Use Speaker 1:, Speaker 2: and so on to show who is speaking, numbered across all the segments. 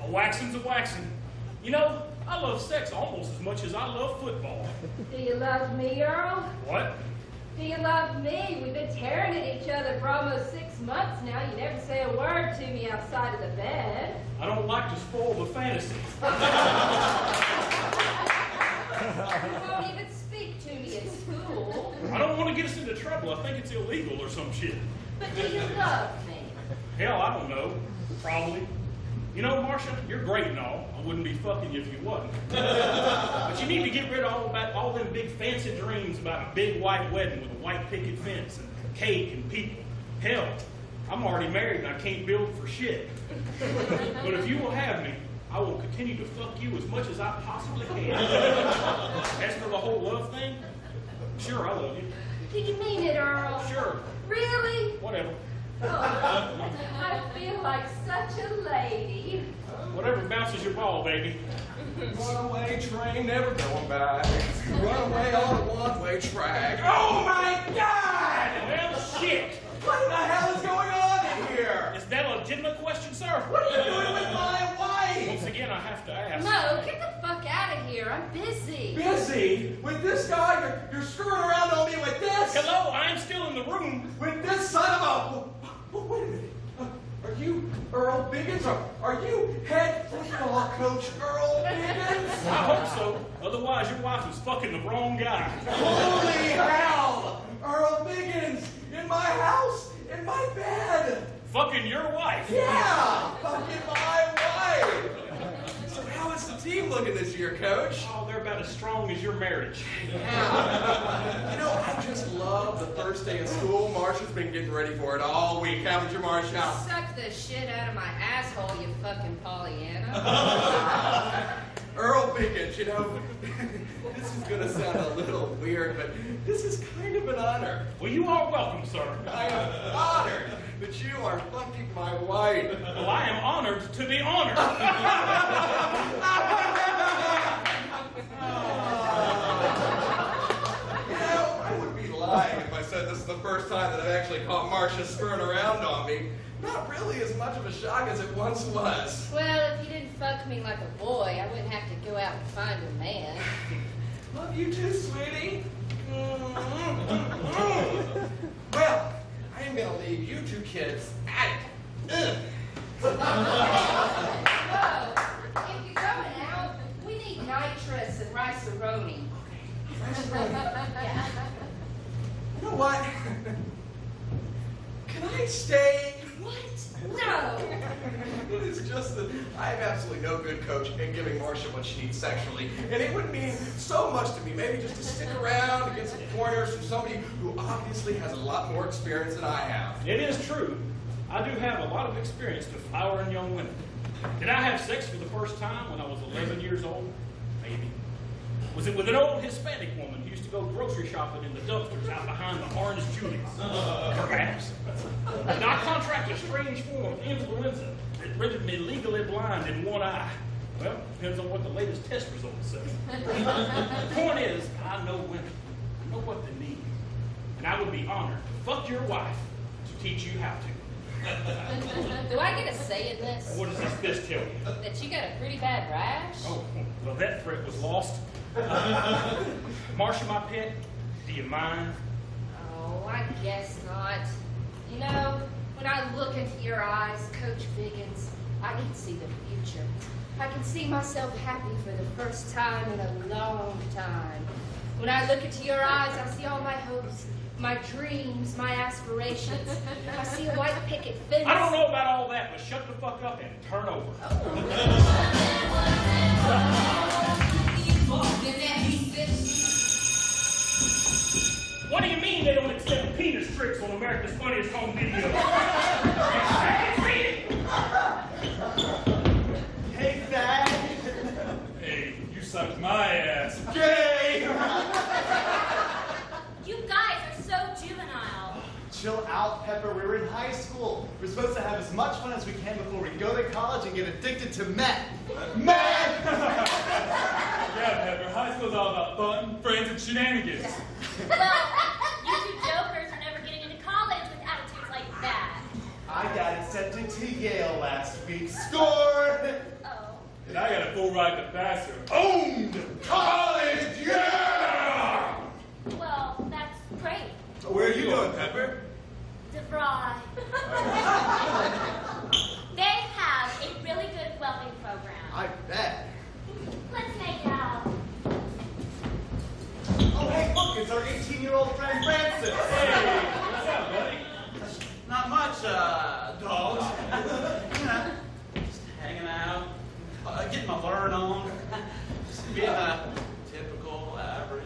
Speaker 1: A waxing's a waxing. You know, I love sex almost as much as I love football.
Speaker 2: Do you love me, Earl?
Speaker 1: What?
Speaker 2: Do you love me? We've been tearing at each other for almost 6 months now. You never say a word to me outside of the bed.
Speaker 1: I don't like to spoil the fantasy.
Speaker 2: You won't even speak to me at school.
Speaker 1: I don't want to get us into trouble. I think it's illegal or some shit.
Speaker 2: But do you love me?
Speaker 1: Hell, I don't know. Probably. You know, Marcia, you're great and all. I wouldn't be fucking you if you wasn't. But you need to get rid of all them big fancy dreams about a big white wedding with a white picket fence and cake and people. Hell, I'm already married and I can't build for shit. But if you will have me, I will continue to fuck you as much as I possibly can. As for the whole love thing, sure, I love you.
Speaker 2: Do you mean it, Earl?
Speaker 1: Sure.
Speaker 2: Really?
Speaker 1: Whatever.
Speaker 2: Oh, I feel like such a lady.
Speaker 1: Whatever bounces your ball, baby.
Speaker 3: Runaway train, never going back. Runaway on a one-way track.
Speaker 1: Oh my God! Well, shit!
Speaker 3: What the hell is going on in here?
Speaker 1: Is that a legitimate question, sir?
Speaker 3: What are you doing with my wife?
Speaker 1: Once again, I have to ask.
Speaker 2: Mo, get the fuck out of here. I'm busy.
Speaker 3: Busy? With this guy? You're screwing around on me with this?
Speaker 1: Hello, I am still in the room.
Speaker 3: With this son of a... Wait a minute. Are you Earl Biggins? Are you head football coach Earl Biggins?
Speaker 1: I hope so. Otherwise, your wife is fucking the wrong guy.
Speaker 3: Holy hell! Earl Biggins! In my house! In my bed!
Speaker 1: Fucking your wife.
Speaker 3: Yeah! Fucking my wife! So how is the team looking this year, Coach?
Speaker 1: Oh, they're about as strong as your marriage.
Speaker 3: Yeah. You know, I just love the first day of school. Marcia's been getting ready for it all week, haven't you, Marcia?
Speaker 2: Suck the shit out of my asshole, you fucking Pollyanna.
Speaker 3: Earl Biggins, you know, this is going to sound a little weird, but this is kind of an honor.
Speaker 1: Well, you are welcome, sir.
Speaker 3: I am honored that you are fucking my wife.
Speaker 1: Well, I am honored to be honored.
Speaker 3: You know, I would be lying if I said this is the first time that I've actually caught Marcia screwing around on me. Not really as much of a shock as it once was.
Speaker 2: Well, if you didn't fuck me like a boy, I wouldn't have to go out and find a man.
Speaker 3: Love you too, sweetie. Well, I am going to leave you two kids at it.
Speaker 2: Whoa, if you're going out, we need nitrous and rice-a-roni. Yeah.
Speaker 3: You know what? Can I stay?
Speaker 2: What? No.
Speaker 3: It is just that I am absolutely no good coach in giving Marcia what she needs sexually. And it would mean so much to me, maybe just to stick around and get some pointers from somebody who obviously has a lot more experience than I have.
Speaker 1: It is true. I do have a lot of experience with flowering young women. Did I have sex for the first time when I was 11 years old? Maybe. Was it with an old Hispanic woman who used to go grocery shopping in the dumpsters out behind the Orange Julius? Perhaps. Did I contract a strange form of influenza that rendered me legally blind in one eye? Well, depends on what the latest test results say. The point is, I know women. I know what they need. And I would be honored to fuck your wife to teach you how to.
Speaker 2: Do I get a say in this?
Speaker 1: What does this fist tell you?
Speaker 2: That you got a pretty bad rash?
Speaker 1: Oh, well, that threat was lost. Marcia, my pet, do you mind?
Speaker 2: Oh, I guess not. You know, when I look into your eyes, Coach Biggins, I can see the future. I can see myself happy for the first time in a long time. When I look into your eyes, I see all my hopes, my dreams, my aspirations. I see a white picket fence.
Speaker 1: I don't know about all that, but shut the fuck up and turn over. What do you mean they don't accept penis tricks on America's Funniest Home Video?
Speaker 3: Hey, Thad.
Speaker 1: Hey, you sucked my ass.
Speaker 3: Gay!
Speaker 4: You guys are so juvenile.
Speaker 5: Chill out, Pepper. We were in high school. We're supposed to have as much fun as we can before we go to college and get addicted to meth. Meth!
Speaker 6: Yeah, Pepper. High school's all about fun, friends, and shenanigans.
Speaker 4: Well, you two jokers are never getting into college with attitudes like that.
Speaker 5: I got accepted to Yale last week. Score!
Speaker 4: Oh.
Speaker 6: and I got a full ride to Vassar. Owned!
Speaker 3: College, yeah!
Speaker 4: Well, that's great.
Speaker 5: Where are you going, Pepper?
Speaker 4: DeVry. They have a really good welding program.
Speaker 5: I bet.
Speaker 4: Let's make out.
Speaker 5: Oh, hey, look, it's our 18-year-old friend Francis.
Speaker 6: Hey, what's up, buddy?
Speaker 7: Not much, dogs. You know, just hanging out, getting my learn on. Just being a typical, average,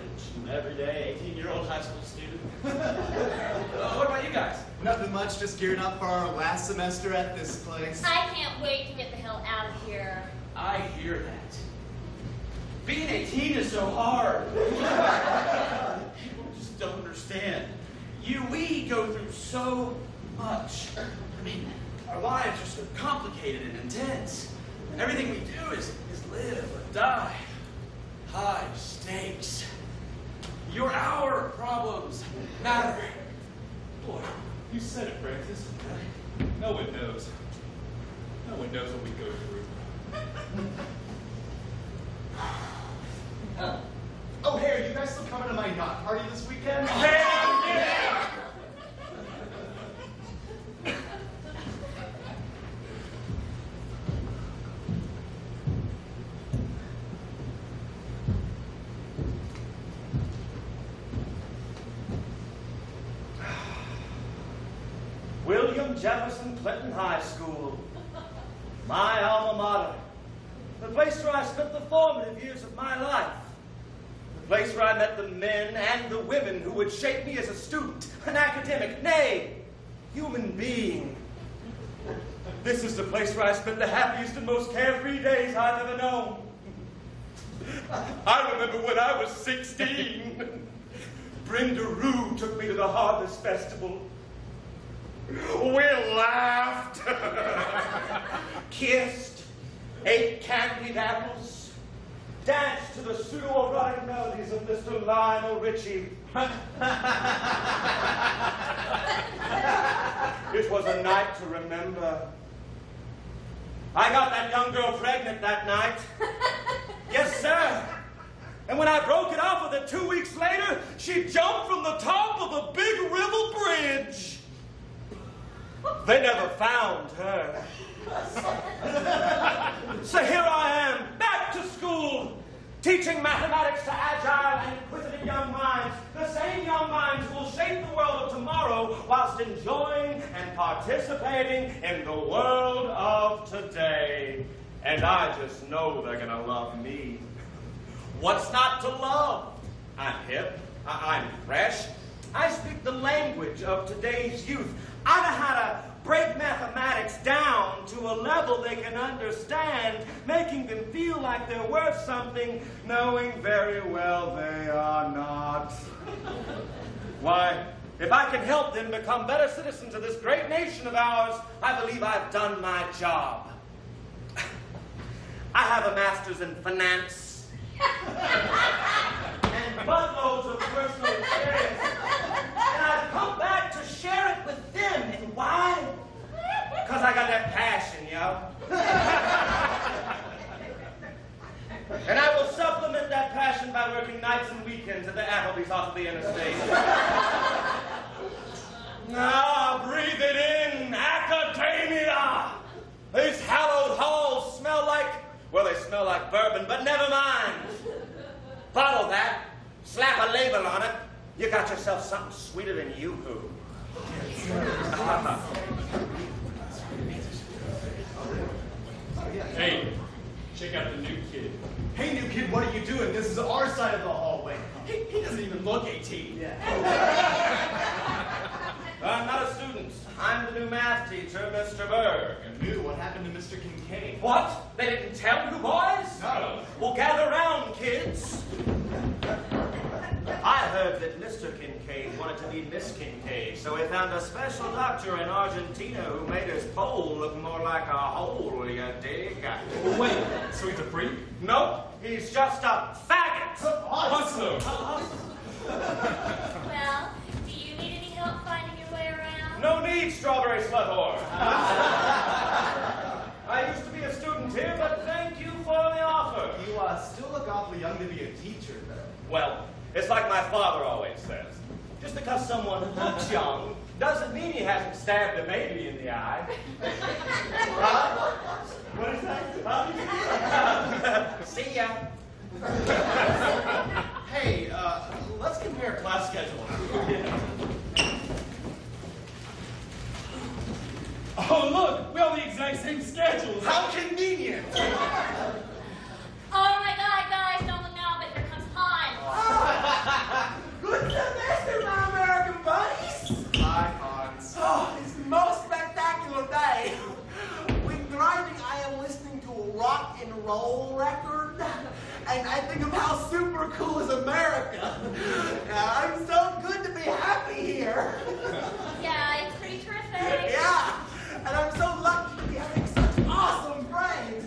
Speaker 7: everyday 18-year-old high school student. What about you guys?
Speaker 5: Nothing much, just gearing up for our last semester at this place.
Speaker 4: I can't wait to get the hell out of here.
Speaker 7: I hear that. Being 18 is so hard. People just don't understand. We go through so much. I mean, our lives are so complicated and intense. Everything we do is live or die. High stakes. Our problems matter.
Speaker 6: Boy, you said it, Francis. No one knows. No one knows what we go through.
Speaker 5: Oh, hey, are you guys still coming to my yacht party this weekend?
Speaker 6: Hell yeah!
Speaker 8: William Jefferson Clinton High School, my alma mater, the place where I spent the formative years of my life, the place where I met the men and the women who would shape me as a student, an academic, nay, human being. This is the place where I spent the happiest and most carefree days I've ever known. I remember when I was 16, Brenda Rue took me to the Harvest Festival. We laughed, kissed, ate candied apples, danced to the pseudo-erotic melodies of Mr. Lionel Richie. It was a night to remember. I got that young girl pregnant that night. Yes, sir. And when I broke it off with her 2 weeks later, she jumped from the top of the Big River Bridge. They never found her. So here I am, back to school, teaching mathematics to agile and inquisitive young minds, the same young minds who will shape the world of tomorrow whilst enjoying and participating in the world of today. And I just know they're gonna love me. What's not to love? I'm hip, I'm fresh, I speak the language of today's youth. I know how to break mathematics down to a level they can understand, making them feel like they're worth something, knowing very well they are not. Why, if I can help them become better citizens of this great nation of ours, I believe I've done my job. I have a master's in finance and buttloads of personal experience. And I've come back to share it with them. And why? Because I got that passion, yo. And I will supplement that passion by working nights and weekends at the Applebee's off of the interstate. Ah, breathe it in, academia. These hallowed halls smell like, well, they smell like bourbon, but never mind. Bottle that, slap a label on it, you got yourself something sweeter than Yoo-hoo.
Speaker 6: Hey, check out the new kid.
Speaker 5: Hey, new kid, what are you doing? This is our side of the hallway.
Speaker 7: He doesn't even look 18.
Speaker 5: Yeah.
Speaker 8: I'm not a student. I'm the new math teacher, Mr. Berg.
Speaker 5: New, what happened to Mr. Kincaid?
Speaker 8: What? They didn't tell you, boys?
Speaker 5: No.
Speaker 8: Well, gather round, kids. I heard that Mr. Kincaid wanted to be Miss Kincaid, so he found a special doctor in Argentina who made his pole look more like a hole, you dig?
Speaker 6: Wait, so he's a freak?
Speaker 8: Nope, he's just a faggot.
Speaker 6: Hustler!
Speaker 4: Well, do you need any help finding your way around?
Speaker 8: No need, strawberry slut whore. I used to be a student here, but thank you for
Speaker 5: You still look awfully young to be a teacher, though.
Speaker 8: Well, it's like my father always says. Just because someone looks young doesn't mean he hasn't stabbed a baby in the eye. What is that? See ya.
Speaker 5: Hey, let's compare class schedules.
Speaker 6: Oh, look, we have the exact same schedules.
Speaker 5: How convenient!
Speaker 4: Oh my God, guys, don't look now, but here comes Hans.
Speaker 9: Good semester, my American buddies.
Speaker 5: Hi, Hans.
Speaker 9: Oh, it's the most spectacular day. When driving, I am listening to a rock and roll record, and I think of how super cool is America. I'm so good to be happy here.
Speaker 4: Yeah, it's pretty terrific.
Speaker 9: Yeah, and I'm so lucky to be having such awesome friends.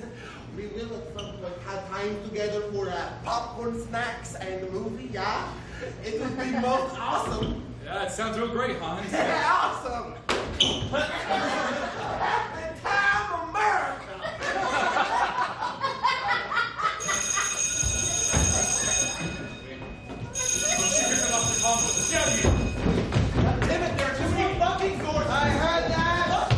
Speaker 9: We will at some point have time together for popcorn snacks and a movie, yeah? It would be most awesome.
Speaker 6: Yeah, it sounds real great, Hans.
Speaker 9: Yeah, awesome. Happy time, America.
Speaker 5: Damn it, there are too many fucking doors!
Speaker 9: I heard that.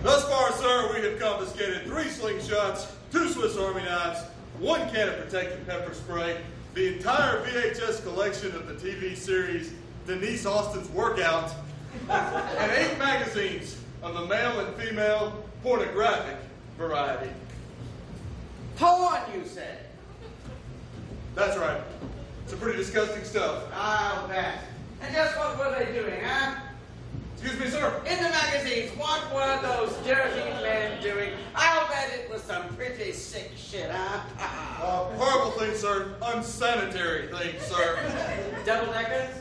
Speaker 10: Thus far, sir, we have confiscated 3 slingshots, 2 Swiss Army knives, 1 can of protective pepper spray, the entire VHS collection of the TV series Denise Austin's Workout, and 8 magazines of the male and female pornographic variety.
Speaker 7: Porn, you said?
Speaker 10: That's right. Some pretty disgusting stuff.
Speaker 7: I'll bet. And just what were they doing, huh?
Speaker 10: Excuse me, sir.
Speaker 7: In the magazines, what were those dirty men doing? I'll bet it was some pretty sick shit, huh?
Speaker 10: Horrible things, sir. Unsanitary things, sir.
Speaker 7: Double-deckers?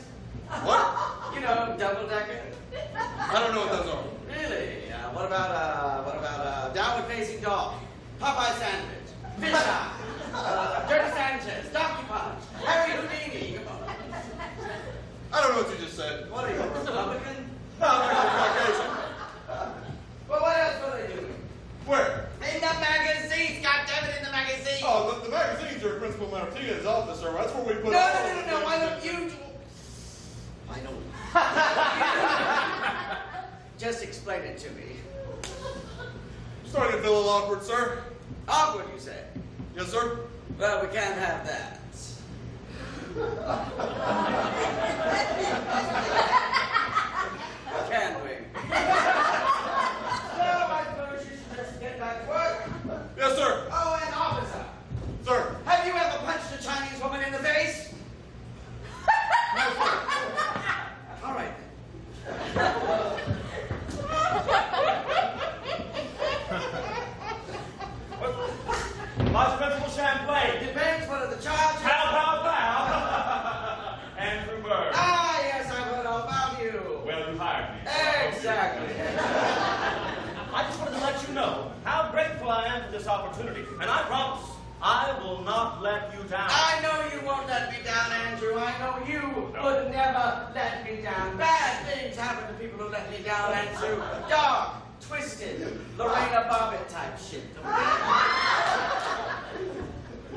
Speaker 10: What?
Speaker 7: You know, double-decker.
Speaker 10: I don't know what those are.
Speaker 7: Really? What about downward-facing dog? Popeye sandwich? Fish eye? Dirty Sanchez? Donkey punch? Harry Houdini? Come on.
Speaker 10: I don't know what you just said.
Speaker 7: What are you, a Republican?
Speaker 10: No, I'm actually Caucasian.
Speaker 7: Well, what else were they doing?
Speaker 10: Where?
Speaker 7: In the magazines, goddammit, in the magazines!
Speaker 10: Oh, the magazines are in Principal Martinez's office, sir. That's where we put
Speaker 7: No,
Speaker 10: all
Speaker 7: no,
Speaker 10: of
Speaker 7: no,
Speaker 10: the
Speaker 7: no, why
Speaker 10: things
Speaker 7: don't
Speaker 10: that-
Speaker 7: you... Why don't Just explain it to me.
Speaker 10: Starting to feel a little awkward, sir.
Speaker 7: Awkward, you say?
Speaker 10: Yes, sir.
Speaker 7: Well, we can't have that. Can we? So, I suppose you should just get back to work.
Speaker 10: Yes, sir.
Speaker 7: Oh, and officer,
Speaker 10: Sir.
Speaker 7: have you ever punched a Chinese woman in the face? All right.
Speaker 8: Vice Principal Champlain.
Speaker 7: Depends what are the charges.
Speaker 8: Pow, pow, pow. Andrew Bird.
Speaker 7: Ah, yes, I've heard all about you.
Speaker 8: Well, you hired me.
Speaker 7: Exactly.
Speaker 8: I just wanted to let you know how grateful I am for this opportunity. And I promise, I will not let you down.
Speaker 7: I know you won't let me down, Andrew. I know you would never let me down. Bad things happen to people who let me down, Andrew. Dark, twisted, Lorena Bobbitt type shit.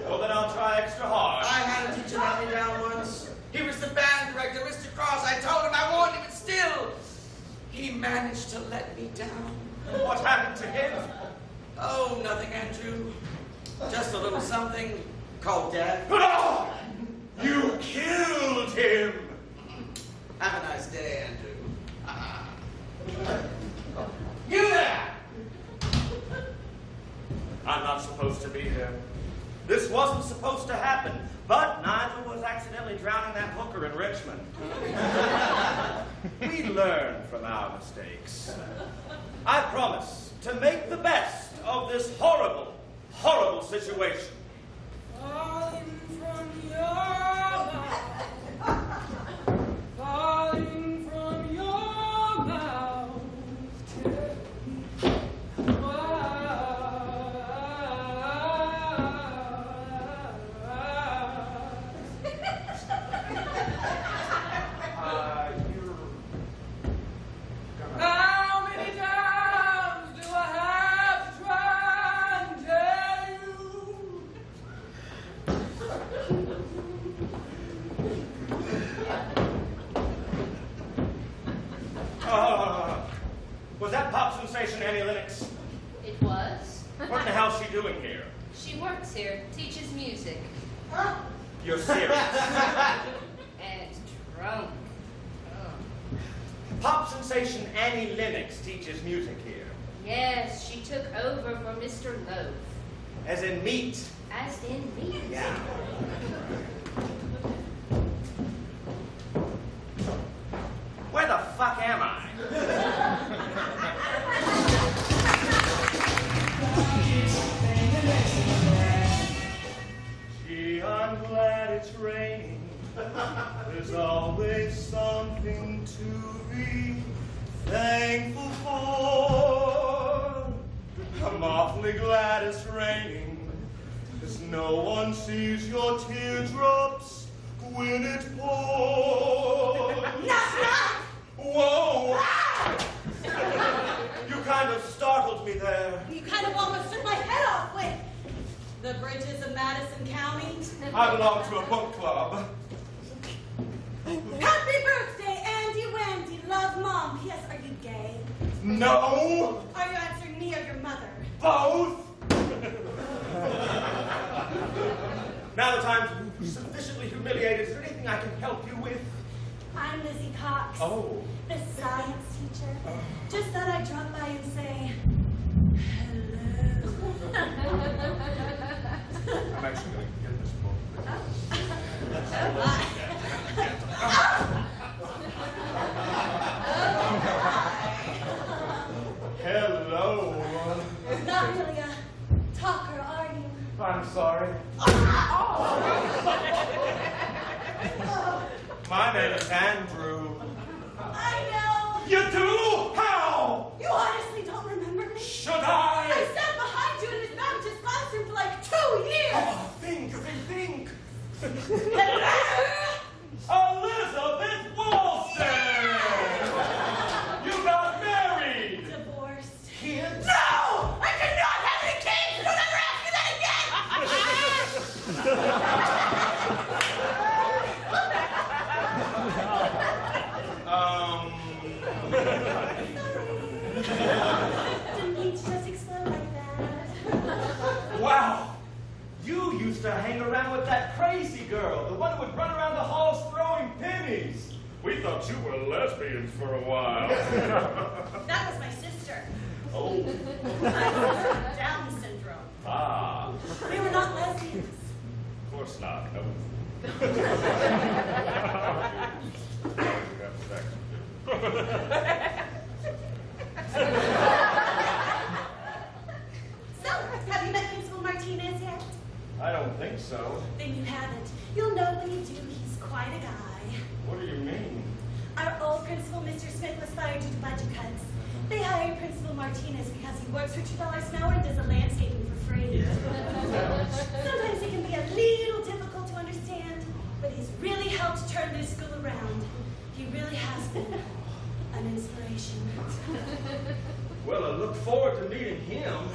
Speaker 8: Well, then I'll try extra hard.
Speaker 7: I had a teacher let me down once. He was the band director, Mr. Cross. I told him, I warned him, but still, he managed to let me down.
Speaker 8: What happened to him?
Speaker 7: Oh, nothing, Andrew. Just a little something called death.
Speaker 8: Oh, you killed him.
Speaker 7: Have a nice day, Andrew. You there!
Speaker 8: I'm not supposed to be here. This wasn't supposed to happen, but neither was accidentally drowning that hooker in Richmond. We learn from our mistakes. I promise to make the best of this horrible, horrible situation.
Speaker 11: Falling from your mouth, falling from your mouth,
Speaker 5: You're
Speaker 8: Was that pop sensation Annie Lennox?
Speaker 2: It was.
Speaker 8: What the hell's she doing here?
Speaker 2: She works here, teaches music.
Speaker 8: You're serious.
Speaker 2: And drunk.
Speaker 8: Pop sensation Annie Lennox teaches music here.
Speaker 2: Yes, she took over from Mr. Loaf.
Speaker 8: As in meat.
Speaker 2: As in me.
Speaker 8: Yeah. Where the fuck am I? Gee, I'm glad it's raining. There's always something to be thankful for. I'm awfully glad it's raining, 'cause no one sees your teardrops when it pours. Whoa! You kind of startled me there.
Speaker 12: You kind of almost took my head off with the bridges of Madison County.
Speaker 8: I belong to a book club.
Speaker 12: Happy birthday, Andy Wendy. Love, Mom. P.S. Are you gay?
Speaker 8: No!
Speaker 12: Are you answering me or your mother?
Speaker 8: Both! Now that I'm sufficiently humiliated, is there anything I can help you with?
Speaker 12: I'm Lizzie Cox.
Speaker 8: Oh.
Speaker 12: The science teacher. Just thought I'd drop by and say hello.
Speaker 8: I'm actually going to get this book. Hello.
Speaker 12: Not really a talker, are you?
Speaker 8: I'm sorry. My name is Andrew.
Speaker 12: I know.
Speaker 8: You do? How?
Speaker 12: You honestly don't remember me?
Speaker 8: Should I?
Speaker 12: I sat behind you in this Baptist classroom for like 2 years.
Speaker 8: Oh, think.
Speaker 12: Hello.
Speaker 8: Elizabeth Walston! You got married!
Speaker 12: Divorced.
Speaker 8: Kids?
Speaker 12: No! I cannot have any kids! Don't ever ask me that Didn't mean to just explode like that.
Speaker 8: Wow! You used to hang around with that crazy girl, the one who would run around the halls throwing pennies. We thought you were lesbians for a while.
Speaker 12: That was my sister.
Speaker 8: Oh.
Speaker 12: Down syndrome.
Speaker 8: Ah.
Speaker 12: We were not lesbians.
Speaker 8: Of course not. No.
Speaker 12: So, have you met Principal Martinez yet?
Speaker 8: I don't think so.
Speaker 12: Then you haven't. You'll know when you do. He's quite a guy.
Speaker 8: What do you mean?
Speaker 12: Our old principal, Mr. Smith, was fired due to budget cuts. They hired Principal Martinez because he works for $2 an hour and does the landscaping for free. Sometimes he can be a little difficult to understand, but he's really helped turn this school around. He really has been an inspiration.
Speaker 8: Well, I look forward to meeting him.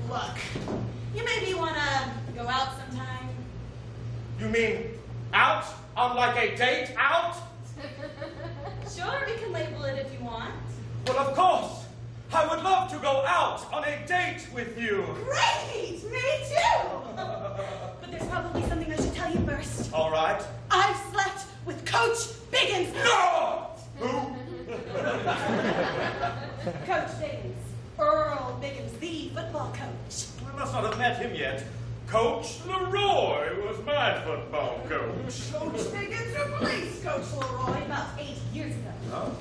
Speaker 12: Look, you maybe want to go out sometime.
Speaker 8: You mean out? On like a date out?
Speaker 12: Sure, we can label it if you want.
Speaker 8: Well, of course. I would love to go out on a date with you.
Speaker 12: Great! Me too! But there's probably something I should tell you first.
Speaker 8: All right.
Speaker 12: I've slept with Coach Biggins.
Speaker 8: No! Who?
Speaker 12: Coach Biggins. Earl Biggins, the football coach.
Speaker 8: I must not have met him yet. Coach Leroy was my football coach.
Speaker 12: Coach Biggins, a police coach Leroy, about 8 years ago.
Speaker 8: Oh.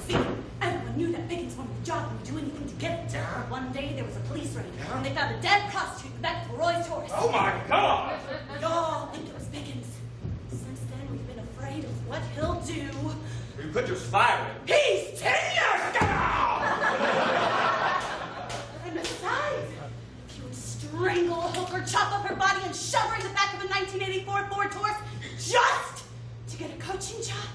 Speaker 12: See, everyone knew that Biggins wanted the job and would do anything to get it. One day there was a police raid, and they found a dead prostitute in the back of Leroy's Taurus.
Speaker 8: Oh my God!
Speaker 12: We all think it was Biggins. Since then, we've been afraid of what he'll do.
Speaker 8: You could just fire him.
Speaker 12: He's 10 years And besides, he would strangle a hooker, chop up her body, and shove her in the back of a 1984 Ford Taurus just to get a coaching job.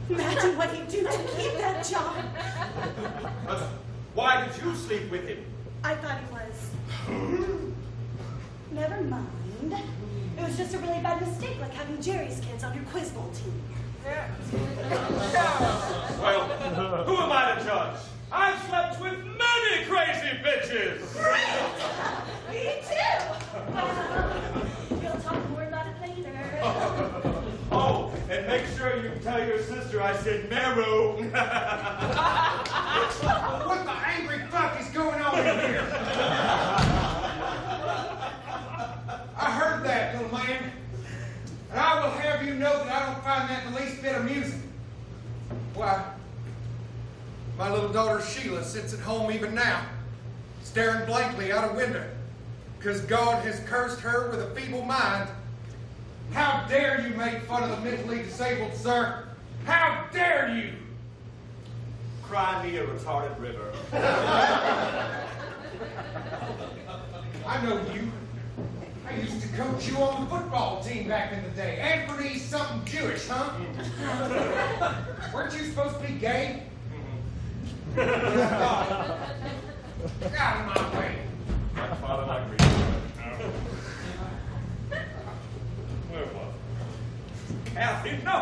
Speaker 12: Imagine what he'd do to keep that job.
Speaker 8: Why did you sleep with him?
Speaker 12: I thought he was. Never mind. It was just a really bad mistake, like having Jerry's kids on your quiz bowl team.
Speaker 8: Well, who am I to judge? I've slept with many crazy bitches.
Speaker 12: Me too. We'll talk more about it later.
Speaker 8: Oh, and make sure you tell your sister I said marrow.
Speaker 13: What the angry fuck is going on in here? I heard that, little man. And I will have you know that I don't find that the least bit amusing. Why, my little daughter Sheila sits at home even now, staring blankly out a window, because God has cursed her with a feeble mind. How dare you make fun of the mentally disabled, sir? How dare you?
Speaker 8: Cry me a retarded river.
Speaker 13: I know you. I used to coach you on the football team back in the day. Anthony something Jewish, huh? Weren't you supposed to be gay? Get out of my way.
Speaker 6: My father like me. Where was it?
Speaker 8: Kathy, no.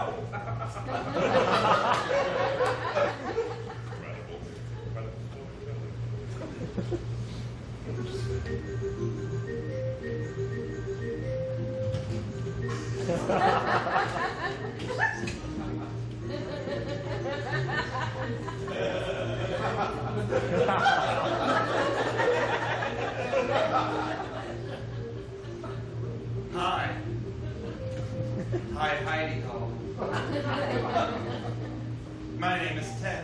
Speaker 7: Hi. Hi, Heidi Ho. My name is Ted.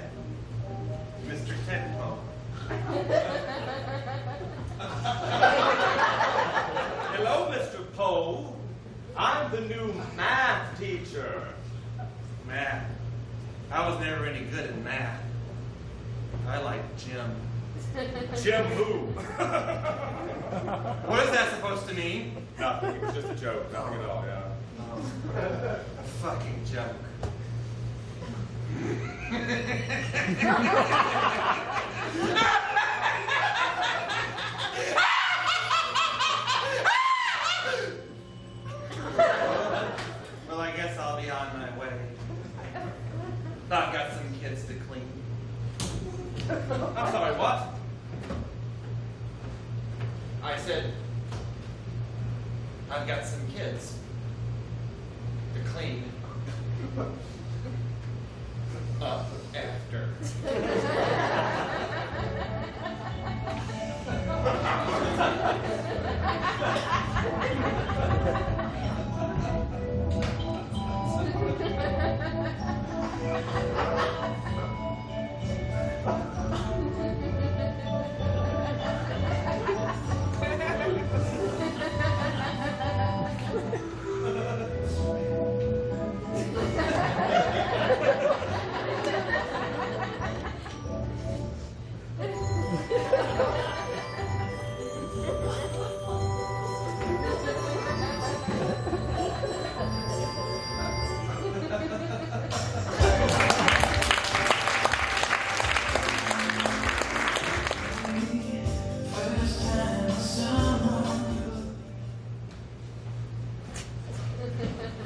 Speaker 7: Mr. Ted Ho.
Speaker 8: Hello, Mr. Poe. I'm the new math teacher.
Speaker 7: Math. I was never any good at math. I like Jim.
Speaker 8: Jim who?
Speaker 7: What is that supposed to mean?
Speaker 6: Nothing. It was just a joke. Nothing at all, yeah.
Speaker 7: A fucking joke. Well, I guess I'll be on my way. I've got some kids to clean.
Speaker 8: I'm sorry, what?
Speaker 7: I said, I've got some kids to clean up after.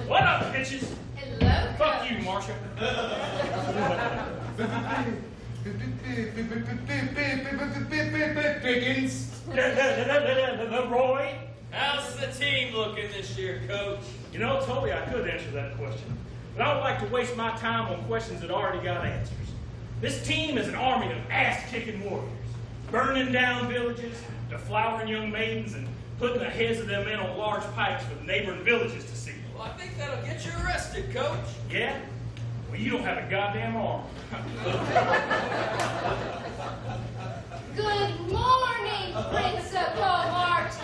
Speaker 1: What up, bitches?
Speaker 2: Hello,
Speaker 1: Fuck
Speaker 2: Coach.
Speaker 1: you, Marcia.
Speaker 13: Biggins.
Speaker 1: Roy?
Speaker 14: How's the team looking this year, Coach?
Speaker 1: You know, Toby, I could answer that question, but I don't like to waste my time on questions that already got answers. This team is an army of ass-kicking warriors, burning down villages, deflowering young maidens, and putting the heads of them men on large pikes for the neighboring villages to see.
Speaker 14: Well, I think that'll get you arrested, Coach.
Speaker 1: Yeah? Well, you don't have a goddamn arm.
Speaker 2: Good morning, Principal Martinez.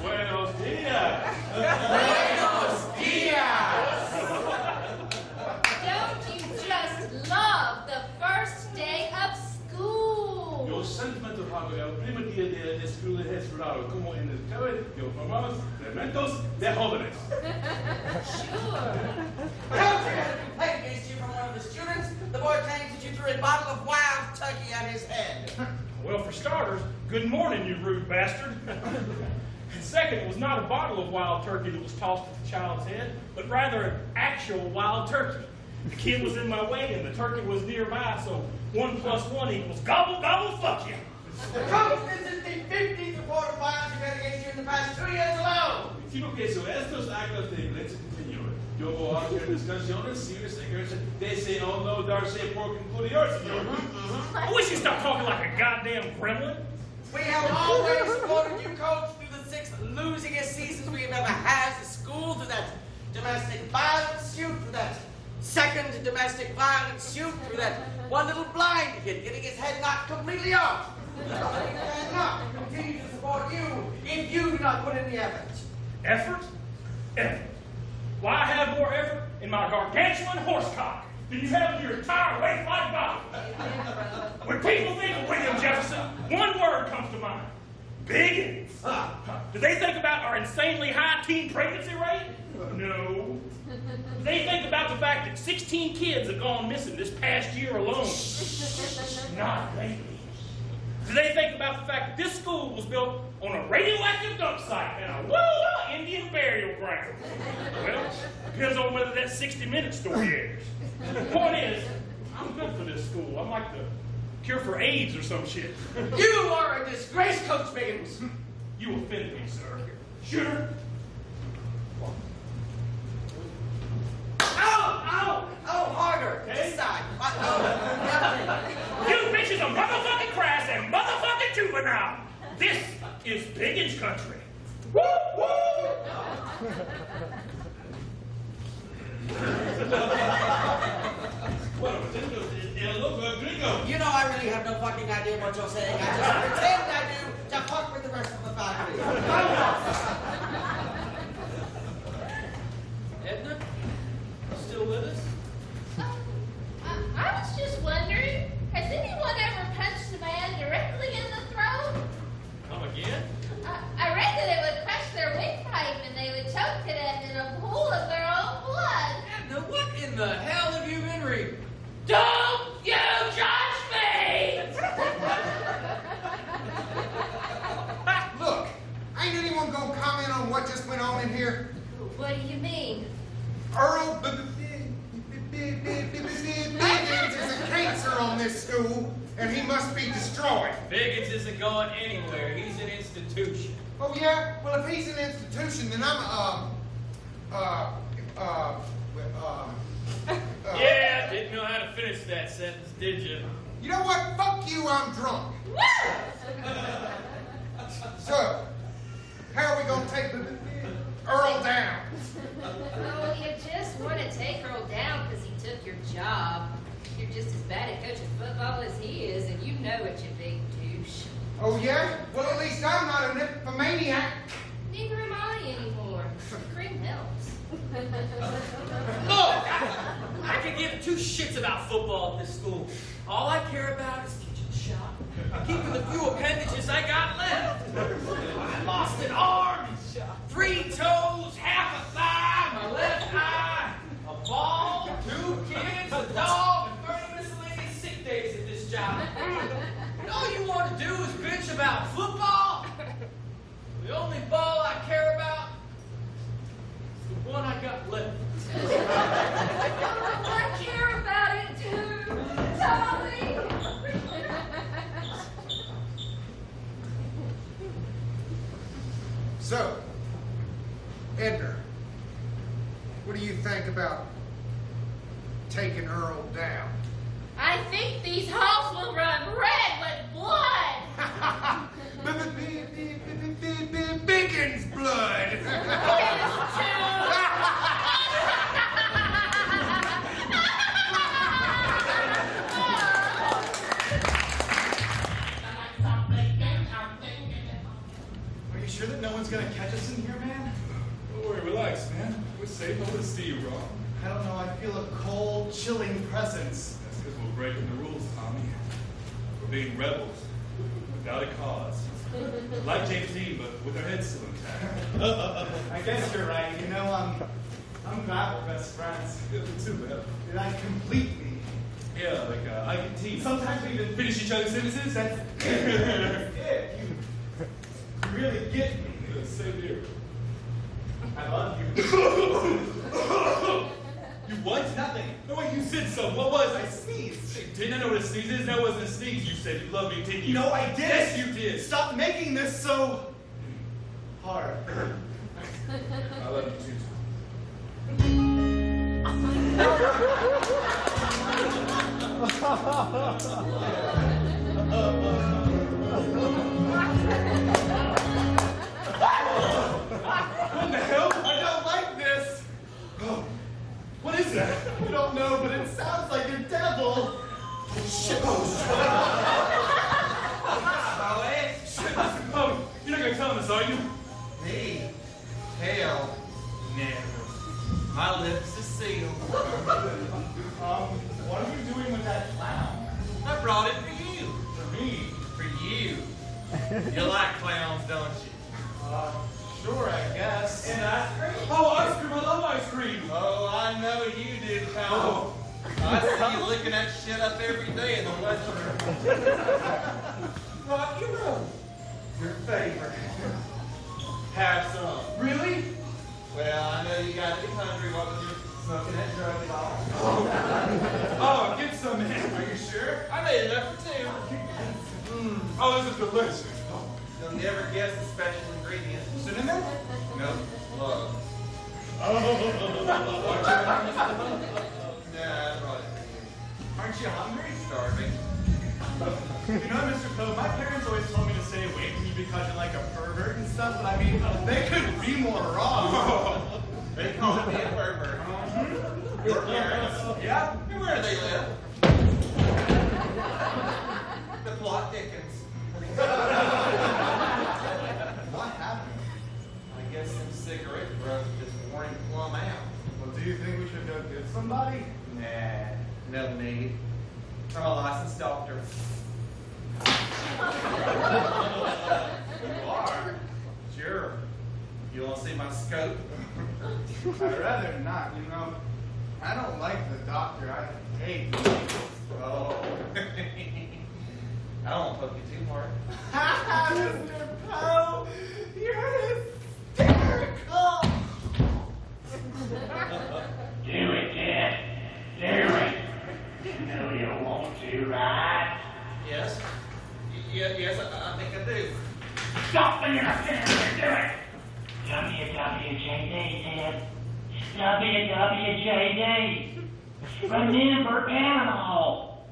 Speaker 8: Buenos dias.
Speaker 13: Buenos dias.
Speaker 2: Don't you just love the first day of school?
Speaker 6: Your sentimental Javier, el primer día de escuela es raro, como en el cabe de formamos elementos de jóvenes.
Speaker 2: Sure.
Speaker 9: Coach, I got a complaint against you from one of the students. The boy claims that you threw a bottle of wild turkey at his head.
Speaker 1: Well, for starters, good morning, you rude bastard. And second, it was not a bottle of wild turkey that was tossed at the child's head, but rather an actual wild turkey. The kid was in my way and the turkey was nearby, so 1 + 1 = gobble, gobble, fuck you.
Speaker 9: Coach, this is the 15th report of violence against you in the past 2 years alone.
Speaker 6: Sí, porque eso, estos actos de violencia continua, yo voy a hacer discusiones serias deseando no darse por concluido, señor.
Speaker 1: I wish you'd stop talking like a goddamn gremlin.
Speaker 9: We have always supported you, Coach, through the 6 losingest seasons we have ever had as a school, through that domestic violence suit, through that second domestic violence suit, through that one little blind kid getting his head knocked completely off. We cannot continue to support you if you do not put in the effort.
Speaker 1: Effort? Effort. Why, I have more effort in my gargantuan horsecock than you have in your entire waif-like body. When people think of William Jefferson, one word comes to mind: biggins. Do they think about our insanely high teen pregnancy rate? No. Do they think about the fact that 16 kids have gone missing this past year alone? Not lately. Do they think about the fact that this school was built on a radioactive dump site and a Indian burial ground? Well, depends on whether that 60-minute story airs. The point is, I'm good for this school. I'm like the cure for AIDS or some shit.
Speaker 9: You are a disgrace, Coach Biggins.
Speaker 1: You offend me, sir. Shooter.
Speaker 9: Oh, harder. This side.
Speaker 1: You bitches are motherfucking crass and motherfucking juvenile. This is Biggins country. Woo, woo!
Speaker 9: You know I really have no fucking idea what you're saying. I just pretend I do to fuck with the rest of the faculty.
Speaker 14: Edna? Still with us?
Speaker 2: I was just wondering, has anyone ever punched a man directly in the throat?
Speaker 14: Come again?
Speaker 2: I read that it would crush their windpipe and they would choke to death in a pool of their own blood.
Speaker 14: Edna, what in the hell have you been reading?
Speaker 2: Don't you judge me!
Speaker 13: Look, ain't anyone gonna comment on what just went on in here?
Speaker 2: What do you mean?
Speaker 13: Earl Biggins is a cancer on this school, and he must be destroyed.
Speaker 14: Biggins isn't going anywhere. He's an institution.
Speaker 13: Oh yeah? Well, if he's an institution, then I'm
Speaker 14: Yeah, didn't know how to finish that sentence, did you?
Speaker 13: You know what? Fuck you, I'm drunk. So, how are we gonna take Earl down?
Speaker 2: Oh, you just want to take Earl down because he took your job. You're just as bad at coaching football as he is, and you know it, you big douche.
Speaker 13: Oh yeah? Well, at least I'm not a nymphomaniac.
Speaker 2: Neither am I anymore. Cream helps.
Speaker 14: Look, I could give 2 shits about football at this school. All I care about is teaching shot, keeping the few appendages I got left. I lost an arm, 3 toes, half a thigh, my left eye, a ball, 2 kids, a dog, and 30 miscellaneous sick days at this job. And all you want to do is bitch about football? The only ball I care about is the one I got left.
Speaker 2: Oh, I care about it too, Tommy.
Speaker 13: So, Edna, what do you think about taking Earl down?
Speaker 2: I think these halls will run red with blood.
Speaker 13: Biggins blood.
Speaker 5: Are you sure that no one's gonna catch us in here, man?
Speaker 6: Don't worry, relax, man. We're safe. I wouldn't see you wrong.
Speaker 5: I don't know, I feel a cold, chilling presence.
Speaker 6: That's because we're breaking the rules, Tommy. We're being rebels without a cause. Like James Dean, but with our heads still intact.
Speaker 5: I guess you're right. You know, I'm glad we're best friends.
Speaker 6: Yeah, me too, man.
Speaker 5: Did I complete me?
Speaker 6: Yeah, like I can teach.
Speaker 5: Sometimes we even
Speaker 6: Finish each other's sentences?
Speaker 5: That's it. You really get me.
Speaker 6: Yes. Same here.
Speaker 5: I love you.
Speaker 6: You what?
Speaker 5: Nothing.
Speaker 6: No, wait, you said something. What was
Speaker 5: I
Speaker 6: it?
Speaker 5: sneezed.
Speaker 6: Didn't I know what a sneeze is? That wasn't a sneeze. You said you love me, didn't you?
Speaker 5: No, I didn't.
Speaker 6: Yes, you did.
Speaker 5: Stop making this so hard.
Speaker 6: I love you too.
Speaker 5: What the hell? I don't like this.
Speaker 6: What is that?
Speaker 5: I don't know, but it sounds like a devil.
Speaker 6: Oh, you're not gonna tell us, are you?
Speaker 7: Me? Hell, never. My lips are sealed.
Speaker 5: What are you doing with that clown?
Speaker 7: I brought it for you.
Speaker 5: For me?
Speaker 7: For you. You like clowns, don't you?
Speaker 5: Sure, I guess.
Speaker 7: And ice cream?
Speaker 6: Oh, ice cream. I love ice cream.
Speaker 7: Oh, I know you do, pal. I see you looking that shit up every day in the Western. Rocky Road. Your favorite. Have some.
Speaker 5: Really?
Speaker 7: Well, I know you got to be hungry. What was you smoking that drug at all?
Speaker 6: Oh, get some, man.
Speaker 7: Are you sure? I made enough for two.
Speaker 6: Oh, this is delicious.
Speaker 7: You'll never guess the special ingredient.
Speaker 5: Cinnamon?
Speaker 7: Nope. Love.
Speaker 5: Oh.
Speaker 7: Nah, I brought it for you.
Speaker 5: Aren't you hungry?
Speaker 7: Starving.
Speaker 5: You know, Mr. Poe, my parents always told me to stay away from you because you're like a pervert and stuff, but I mean, they couldn't be more wrong.
Speaker 7: They called me a pervert. Your parents?
Speaker 5: Yeah?
Speaker 7: And where do they live? The plot thickens.
Speaker 5: What happened?
Speaker 7: I guess some cigarette growth just worn him plumb out.
Speaker 5: Well, do you think we should go get somebody?
Speaker 7: Nah, no need. I'm a licensed doctor. You are? Sure. You want to see my scope?
Speaker 5: I'd rather not, you know. I don't like the doctor. I hate him.
Speaker 7: Oh. I don't poke you too hard.
Speaker 5: Mr. Poe, you're hysterical.
Speaker 15: Do it, kid. Do it. You know you want to, right?
Speaker 7: Yes. Yes, I think I do.
Speaker 15: Stop being a sinner and do it. WWJD, Ted. WWJD. Remember animal.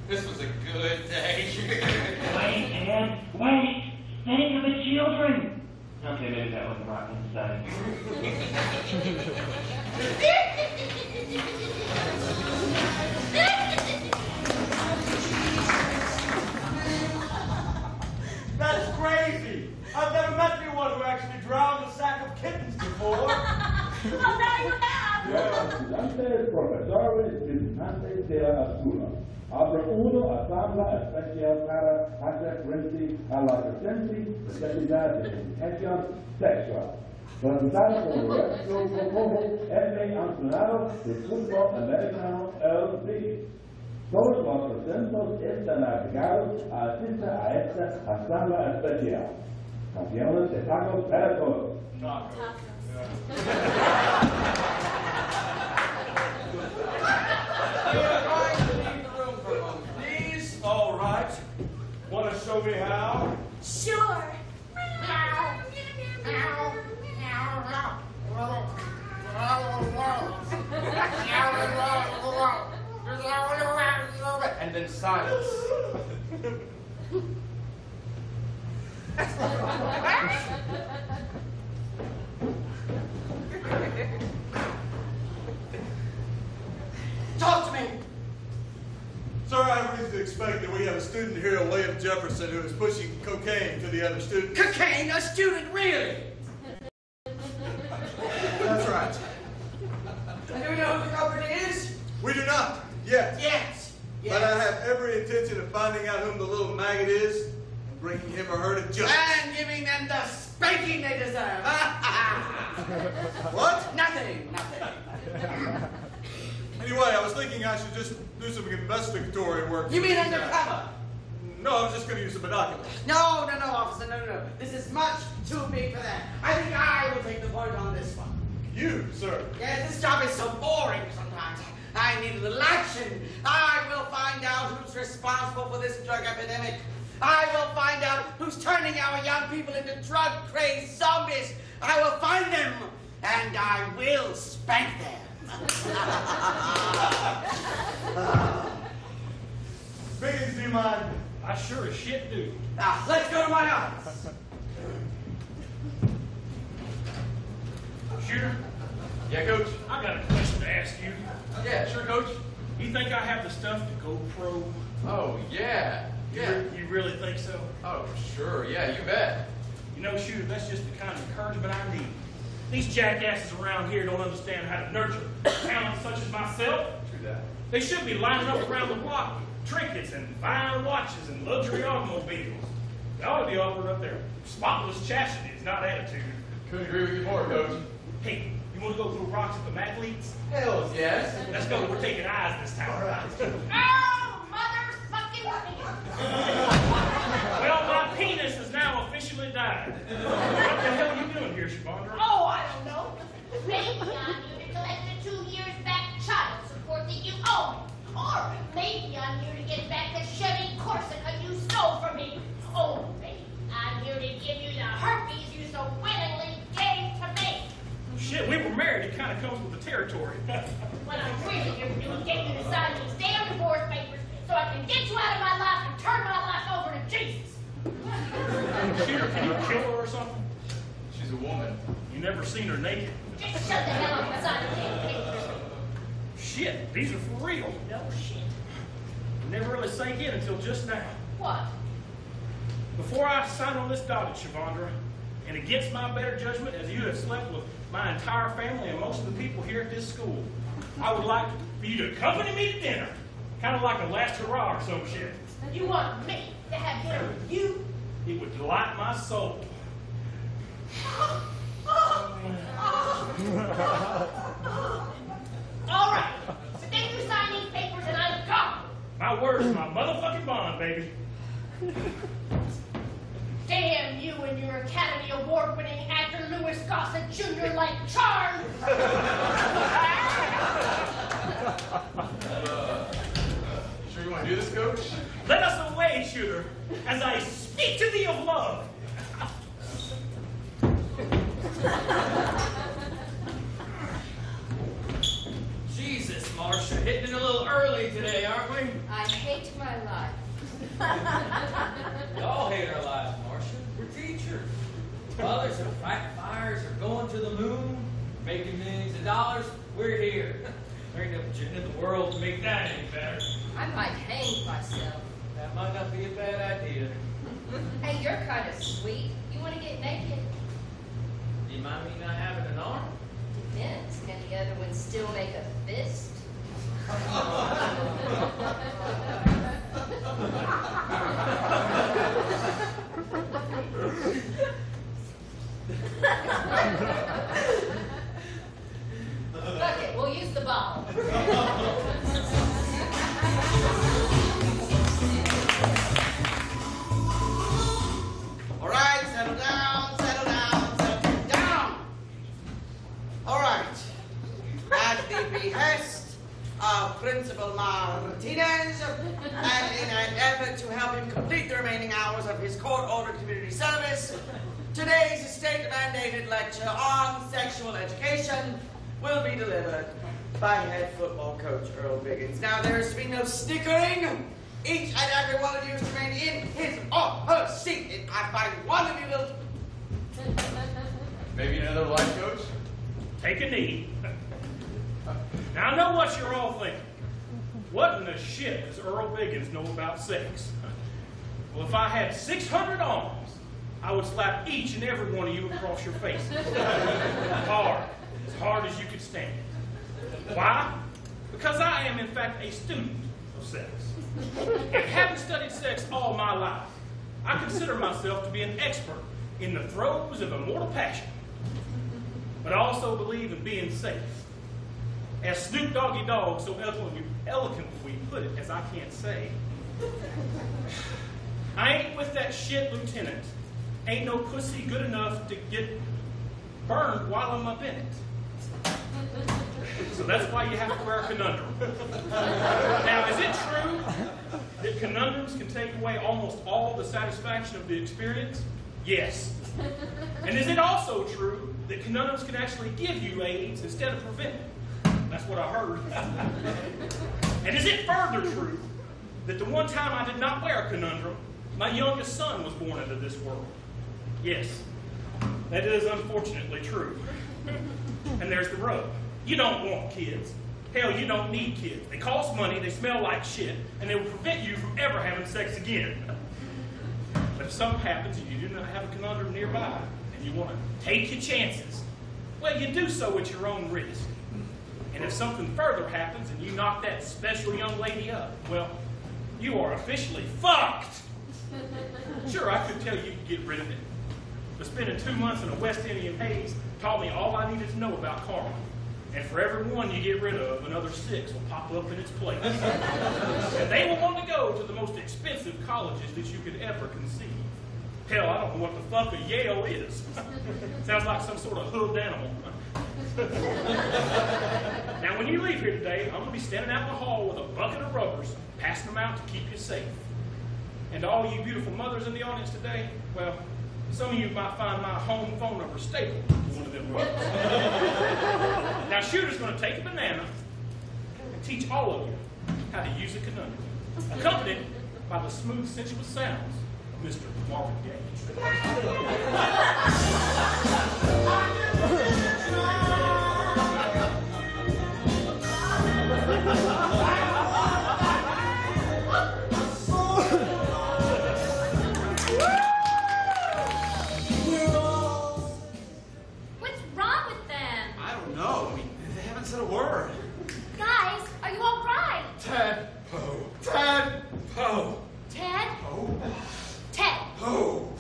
Speaker 7: This was a good day.
Speaker 15: Wait, Ted. Wait. Think of the children. Okay, maybe that wasn't the right thing to say.
Speaker 8: That's crazy. I've never met anyone who actually drowned a sack of kittens before.
Speaker 12: Oh, now you have.
Speaker 16: Antes profesores visitantes de la escuela. Abra uno asamblea especial para hacer frente a la creciente necesidad de educación sexual. Presentada por Nuestro Cojo F. Antonado de Fútbol Americano LP. Todos los presentos están agregados a asistir a esta asamblea especial. Campeones de tacos para todos.
Speaker 8: Please? All right. Want to show me how?
Speaker 12: Sure.
Speaker 8: And then silence.
Speaker 13: Talk to me.
Speaker 10: Sir, I have reason to expect that we have a student here, William Jefferson, who is pushing cocaine to the other students.
Speaker 13: Cocaine? A student, really?
Speaker 10: That's right.
Speaker 13: Do we know who the culprit is?
Speaker 10: We do not, yet.
Speaker 13: Yes.
Speaker 10: But I have every intention of finding out whom the little maggot is and bringing him or her to justice.
Speaker 13: And giving them the spanking they deserve.
Speaker 10: What?
Speaker 13: Nothing.
Speaker 10: Anyway, I was thinking I should just do some investigatory work.
Speaker 13: You mean undercover?
Speaker 10: No, I was just going to use the binoculars.
Speaker 9: No, officer, no. This is much too big for that. I think I will take the point on this one.
Speaker 10: You, sir?
Speaker 9: Yes, this job is so boring sometimes. I need a little action. I will find out who's responsible for this drug epidemic. I will find out who's turning our young people into drug-crazed zombies. I will find them, and I will spank them.
Speaker 5: Biggins, do you mind?
Speaker 1: I sure as shit do.
Speaker 9: Now, let's go to my office.
Speaker 1: Shooter,
Speaker 3: Yeah, Coach?
Speaker 1: I got a question to ask you.
Speaker 3: Yeah, sure, Coach.
Speaker 1: You think I have the stuff to go pro?
Speaker 3: Oh, yeah. Yeah.
Speaker 1: You really think so?
Speaker 3: Oh, sure. Yeah, you bet.
Speaker 1: You know, Shooter, that's just the kind of encouragement I need. These jackasses around here don't understand how to nurture talent such as myself.
Speaker 3: True that.
Speaker 1: They should be lining up around the block with trinkets and fine watches and luxury automobiles. They ought to be offering up their spotless chastity, not attitude.
Speaker 3: Couldn't agree with you more, Coach.
Speaker 1: Hey, you want to go through rocks at the Mathletes?
Speaker 3: Hell yes.
Speaker 1: Let's go. We're taking eyes this time. All right.
Speaker 4: Oh, motherfucking
Speaker 1: Well, my penis has now officially died. What the hell are you doing here, Shavandra?
Speaker 4: Oh, I don't know. Maybe I'm here to collect the 2 years back child support that you owe me. Or maybe I'm here to get back the Chevy Corsica you stole from me. Or maybe I'm here to give you the herpes you so willingly gave to me.
Speaker 1: Shit, we were married. It kind of comes with the territory.
Speaker 4: What I'm really here to do is get you to sign these damn divorce papers so I can get you out of my life and turn my life over to Jesus.
Speaker 1: Shooter, can you kill her or something?
Speaker 3: She's a woman.
Speaker 1: You never seen her naked?
Speaker 4: Just shut the hell up and sign the damn papers.
Speaker 1: Shit, these are for real.
Speaker 4: No shit.
Speaker 1: Never really sank in until just now.
Speaker 4: What?
Speaker 1: Before I sign on this docket, Shavandra, and against my better judgment, as you have slept with my entire family and most of the people here at this school, I would like for you to accompany me to dinner. Kind of like a last hurrah or some shit.
Speaker 4: You want me to have dinner with you?
Speaker 1: It would delight my soul.
Speaker 4: All right. So then you sign these papers and I'm gone.
Speaker 1: My word's my motherfucking bond, baby.
Speaker 4: Damn you and your Academy Award-winning actor Louis Gossett Jr. like charm.
Speaker 3: You sure you want to do this, Coach?
Speaker 1: Let us away, Shooter, as I speak to thee of love.
Speaker 14: Jesus, Marcia, hitting it a little early today, aren't we?
Speaker 2: I hate my life.
Speaker 14: We all hate our lives, Marcia. We're teachers. Others are fighting fires or going to the moon, making millions of dollars. We're here. There ain't no gin in the world to make that any better.
Speaker 2: I might hang myself.
Speaker 14: That might not be a bad idea.
Speaker 2: Hey, you're kind of sweet. You want to get naked?
Speaker 14: Do you mind me not having an arm?
Speaker 2: Depends. Can the other one still make a fist? Fuck it, we'll use the ball.
Speaker 9: All right, settle down, settle down, settle down. All right. At the behest of Principal Martinez, and in an effort to help him complete the remaining hours of his court-ordered community service, today's state-mandated lecture on sexual education will be delivered by head football coach Earl Biggins. Now, there is to be no snickering. Each and every one of you is to remain in his or her seat. If I find one of you little...
Speaker 3: Maybe another life, Coach?
Speaker 1: Take a knee. Now, I know what you're all thinking. What in the shit does Earl Biggins know about sex? Well, if I had 600 arms, I would slap each and every one of you across your face. Hard. As hard as you could stand. Why? Because I am, in fact, a student of sex. And having studied sex all my life, I consider myself to be an expert in the throes of immortal passion. But I also believe in being safe. As Snoop Doggy Dogg so eloquently put it, as I can't say, I ain't with that shit, Lieutenant. Ain't no pussy good enough to get burned while I'm up in it. So that's why you have to wear a conundrum. Now, is it true that conundrums can take away almost all the satisfaction of the experience? Yes. And is it also true that conundrums can actually give you AIDS instead of prevent it? That's what I heard. And is it further true that the one time I did not wear a conundrum, my youngest son was born into this world? Yes, that is unfortunately true. And there's the rub. You don't want kids. Hell, you don't need kids. They cost money, they smell like shit, and they will prevent you from ever having sex again. But if something happens and you do not have a conundrum nearby, and you want to take your chances, well, you do so at your own risk. And if something further happens and you knock that special young lady up, well, you are officially fucked. Sure, I could tell you to get rid of it. But spending 2 months in a West Indian haze taught me all I needed to know about karma. And for every one you get rid of, another 6 will pop up in its place. And they will want to go to the most expensive colleges that you could ever conceive. Hell, I don't know what the fuck a Yale is. Sounds like some sort of hooved animal. Now, when you leave here today, I'm going to be standing out in the hall with a bucket of rubbers, passing them out to keep you safe. And to all you beautiful mothers in the audience today, well, some of you might find my home phone number stable for one of them rubbers. Now, Shooter's going to take a banana and teach all of you how to use a conundrum, accompanied by the smooth, sensuous sounds of Mr. Marvin Gaye.
Speaker 4: What's wrong with them?
Speaker 7: I don't know. I mean, they haven't said a word.
Speaker 4: Guys, are you all right?
Speaker 13: Ted.
Speaker 10: Oh.
Speaker 13: Ted.
Speaker 10: Oh.
Speaker 4: Ted?
Speaker 10: Oh.
Speaker 4: Ted!
Speaker 10: Oh.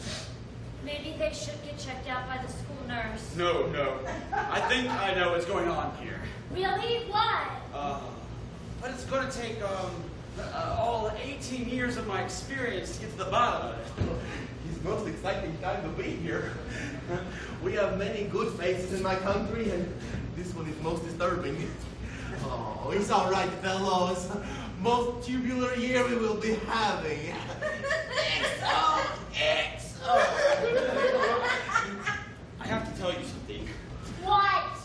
Speaker 4: Maybe they should get checked out by the school nurse.
Speaker 7: No, no. I think I know what's going on here.
Speaker 4: Really? What?
Speaker 7: But it's going to take all 18 years of my experience to get to the bottom of it.
Speaker 5: It's the most exciting time to be here. We have many good faces in my country, and this one is most disturbing. Oh, it's all right, fellows. Most tubular year we will be having. XOXO.
Speaker 7: I have to tell you something.
Speaker 4: What?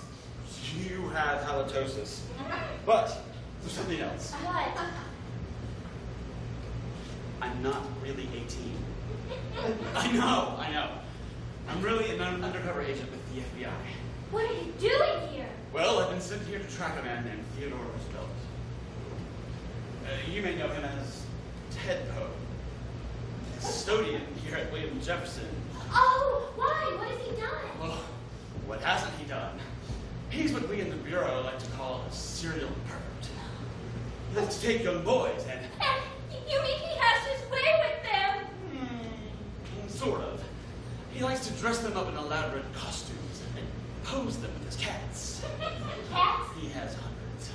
Speaker 7: You have halitosis. But there's something else.
Speaker 4: What?
Speaker 7: I'm not really 18. I know. I'm really an undercover agent with the FBI.
Speaker 4: What are you doing here?
Speaker 7: Well, I've been sent here to track a man named Theodore Roosevelt. You may know him as Ted Poe, custodian here at William Jefferson.
Speaker 4: Oh, why? What has he done?
Speaker 7: Well, what hasn't he done? He's what we in the Bureau like to call a serial pervert. He likes to take young boys and...
Speaker 4: You mean he has his way with them?
Speaker 7: Sort of. He likes to dress them up in elaborate costumes and pose them with his cats.
Speaker 4: Cats?
Speaker 7: He has hundreds.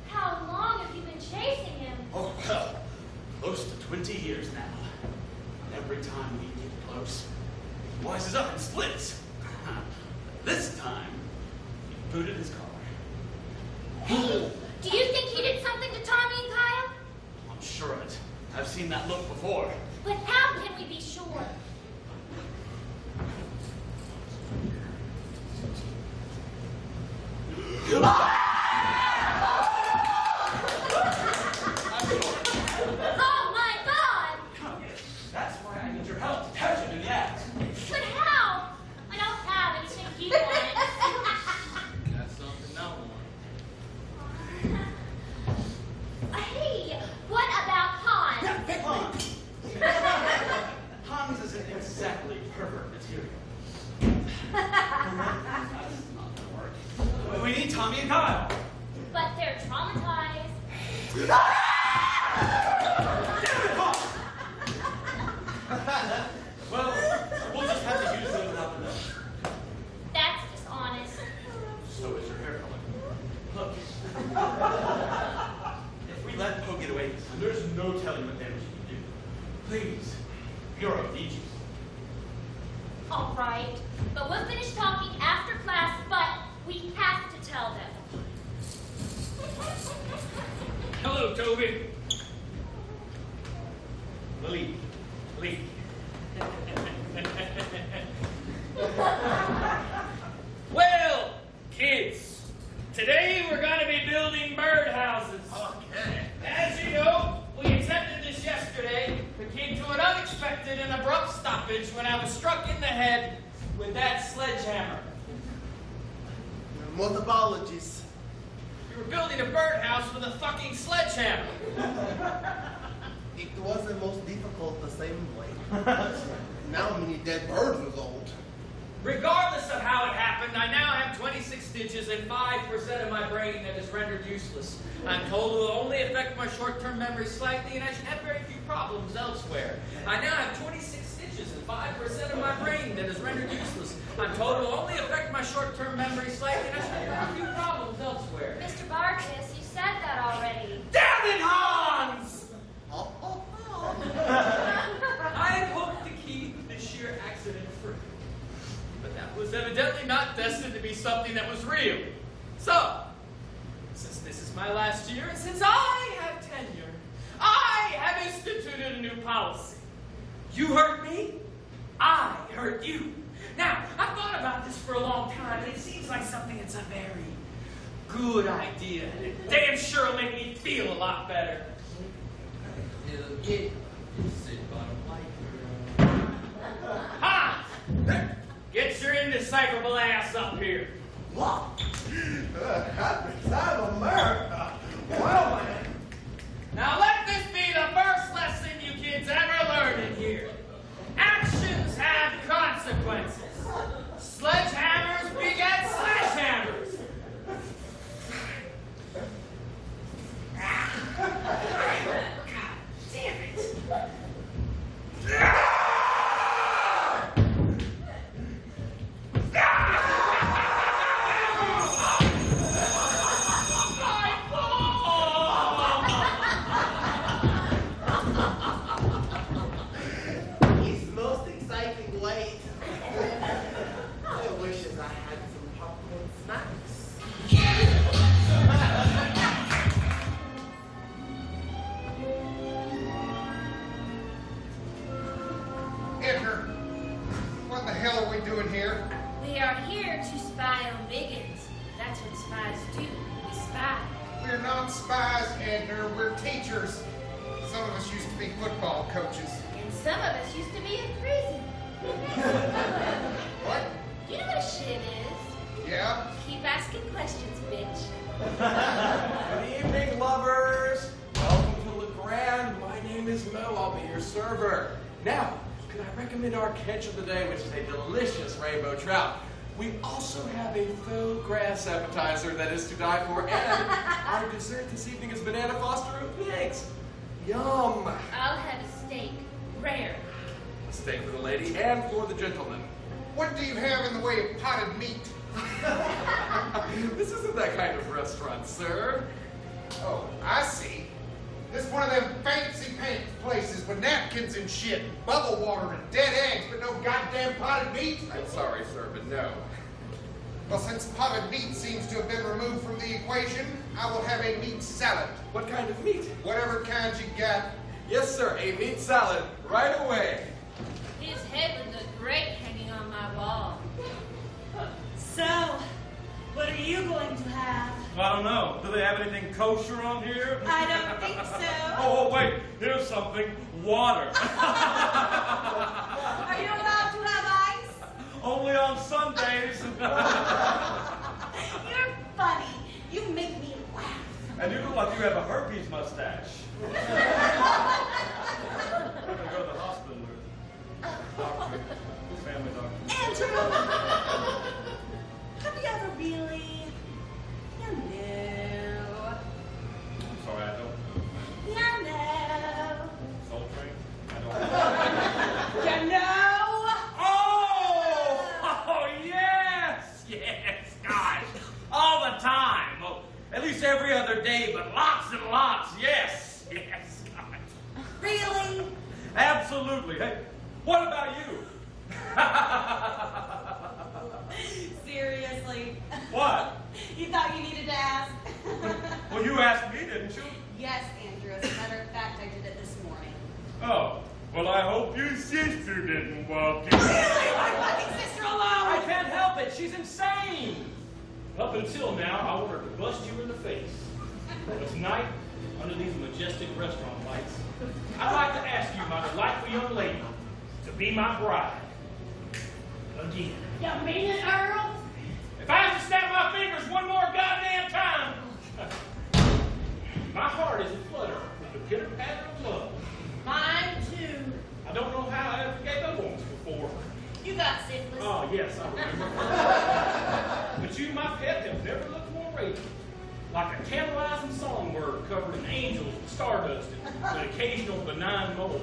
Speaker 4: How long have you been chasing him?
Speaker 7: Oh, well, close to 20 years now. And every time we get close, he wises up and splits. This time, he booted his car.
Speaker 4: Hey, do you think he did something to Tommy and Kyle?
Speaker 7: I'm sure of it. I've seen that look before.
Speaker 4: But how can we be sure? Oh my God!
Speaker 7: That's why I need your help to catch him in the act.
Speaker 4: But how? I don't have anything he wants.
Speaker 7: Got something now,
Speaker 4: Hey, what about Hans?
Speaker 7: Hans isn't exactly pervert material. That's not gonna work. We need Tommy and Kyle.
Speaker 4: But they're traumatized.
Speaker 7: Well, we'll just have to use them without the milk.
Speaker 4: That's dishonest.
Speaker 7: So is your hair color. Look. If we let Poe get away this time, there's no telling what damage he can do. Please, you're a peaches.
Speaker 4: All right, but we'll finish talking after class, but we have to tell them.
Speaker 1: Hello, Toby.
Speaker 7: Lee.
Speaker 1: Well, kids, today we're going to be building birdhouses.
Speaker 7: Okay.
Speaker 1: As you know, we attempted this yesterday, but came to an unexpected and abrupt stoppage when I was struck in the head with that sledgehammer.
Speaker 5: Most apologies.
Speaker 1: You were building a birdhouse with a fucking sledgehammer.
Speaker 5: It was the most difficult assembly. Now many dead birds result.
Speaker 1: Regardless of how it happened, I now have 26 stitches and 5% of my brain that is rendered useless. I'm told it will only affect my short-term memory slightly, and I should have very few problems elsewhere. I now have 26 stitches and 5% of my brain that is rendered useless. I'm told it will only affect my short-term memory slightly, and I should have very few problems elsewhere.
Speaker 2: Mr. Barkis, you said that already.
Speaker 1: Damn it, Hans! I had hoped to keep the sheer accident free. But that was evidently not destined to be something that was real. So, since this is my last year, and since I have tenure, I have instituted a new policy. You hurt me, I hurt you. Now, I've thought about this for a long time, and it seems like something that's a very good idea. And it damn sure will make me feel a lot better. Hans! Get your indecipherable ass up here.
Speaker 5: What? Happy time, America. Well, man.
Speaker 1: Now let this be the first lesson you kids ever learned in here. Actions have consequences. Sledgehammers beget sledgehammers. God damn it.
Speaker 5: It's most exciting late. I wish I had some popcorn snacks.
Speaker 13: Edgar, what the hell are we doing here?
Speaker 2: We are here to spy on Biggins. That's what spies do. We spy.
Speaker 13: We're not spies, Edgar. We're teachers. Some of us used to be football coaches.
Speaker 2: And some of us used to be in prison.
Speaker 13: What?
Speaker 2: You know what a shit is?
Speaker 13: Yeah?
Speaker 2: Keep asking questions, bitch.
Speaker 3: Good evening, lovers. Welcome to LeGrand. My name is Mo. I'll be your server. Now, could I recommend our catch of the day, which is a delicious rainbow trout. We also have a faux grass appetizer that is to die for, and our dessert this evening is banana foster with pigs. Yum.
Speaker 2: I'll have a steak. Rare.
Speaker 3: A steak for the lady and for the gentleman.
Speaker 13: What do you have in the way of potted meat?
Speaker 3: This isn't that kind of restaurant, sir.
Speaker 13: Oh, I see. This one of them fancy pants places with napkins and shit, bubble water and dead eggs, but no goddamn potted meat.
Speaker 3: I'm sorry, sir, but no.
Speaker 13: Well, since potted meat seems to have been removed from the equation, I will have a meat salad.
Speaker 3: What kind of meat?
Speaker 13: Whatever kind you got.
Speaker 3: Yes, sir, a meat salad right away.
Speaker 2: His head would look great hanging on my wall.
Speaker 12: So, what are you going to have?
Speaker 8: I don't know. Do they have anything kosher on here?
Speaker 12: I don't think so.
Speaker 8: Oh, wait. Here's something. Water.
Speaker 12: Are you allowed to have ice?
Speaker 8: Only on Sundays.
Speaker 12: You're funny. You make me laugh.
Speaker 8: And you look like you have a herpes mustache. I'm going to go to the hospital with doctor, family doctor.
Speaker 12: Andrew, have you ever really, you know,
Speaker 8: I'm sorry, I don't.
Speaker 12: you know,
Speaker 8: Soul Train? I don't.
Speaker 12: you know?
Speaker 1: Oh! Oh, yes! Yes, gosh. All the time. Well, at least every other day, but lots and lots. Yes. Yes, gosh.
Speaker 12: Really?
Speaker 8: Absolutely. Hey, what about you?
Speaker 12: Seriously.
Speaker 8: What?
Speaker 12: You thought you needed to ask?
Speaker 8: Well, you asked me, didn't you?
Speaker 12: Yes, Andrew. As a matter of fact, I did it this morning.
Speaker 8: Oh. Well, I hope your sister didn't walk in.
Speaker 12: Leave my fucking sister alone!
Speaker 14: I can't help it. She's insane.
Speaker 1: Up until now, I wanted to bust you in the face. But tonight, under these majestic restaurant lights, I'd like to ask you, my delightful young lady, to be my bride. Again.
Speaker 4: You mean it, Earl?
Speaker 1: If I have to snap my fingers one more goddamn time, my heart is aflutter with the pitter-patter of love.
Speaker 4: Mine too.
Speaker 1: I don't know how I ever gave up once before.
Speaker 4: You got syphilis.
Speaker 1: Oh, yes, I remember. But you, my pet, have never looked more radiant. Like a tantalizing songbird covered in angels and stardust and an occasional benign mole.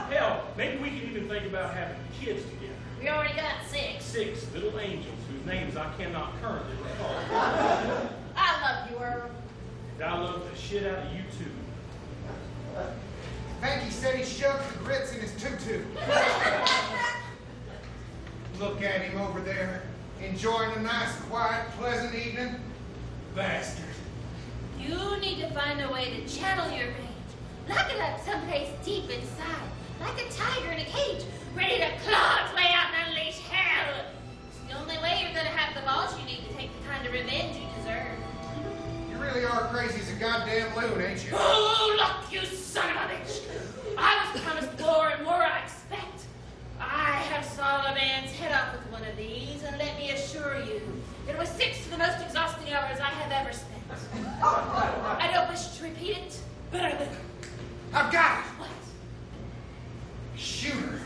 Speaker 1: Hell, maybe we can even think about having kids together.
Speaker 4: We already got 6.
Speaker 1: 6 little angels whose names I cannot currently recall.
Speaker 4: I love you, Earl.
Speaker 1: And I love the shit out of you, too.
Speaker 13: Frankie said he shoved the grits in his tutu. Look at him over there, enjoying a nice, quiet, pleasant evening. Bastard.
Speaker 2: You need to find a way to channel your rage. Lock it up someplace deep inside, like a tiger in a cage, ready to claw its way out and unleash hell. It's the only way you're gonna have the balls you need to take the kind of revenge you deserve.
Speaker 13: You really are crazy as a goddamn loon, ain't you?
Speaker 2: Oh, look, you son of a bitch! I was promised more and more, I expect. I have sawed a man's head off with one of these, and let me assure you, it was 6 of the most exhausting hours I have ever spent. I don't wish to repeat it, but I will.
Speaker 13: I've got it.
Speaker 2: What?
Speaker 13: Shooter.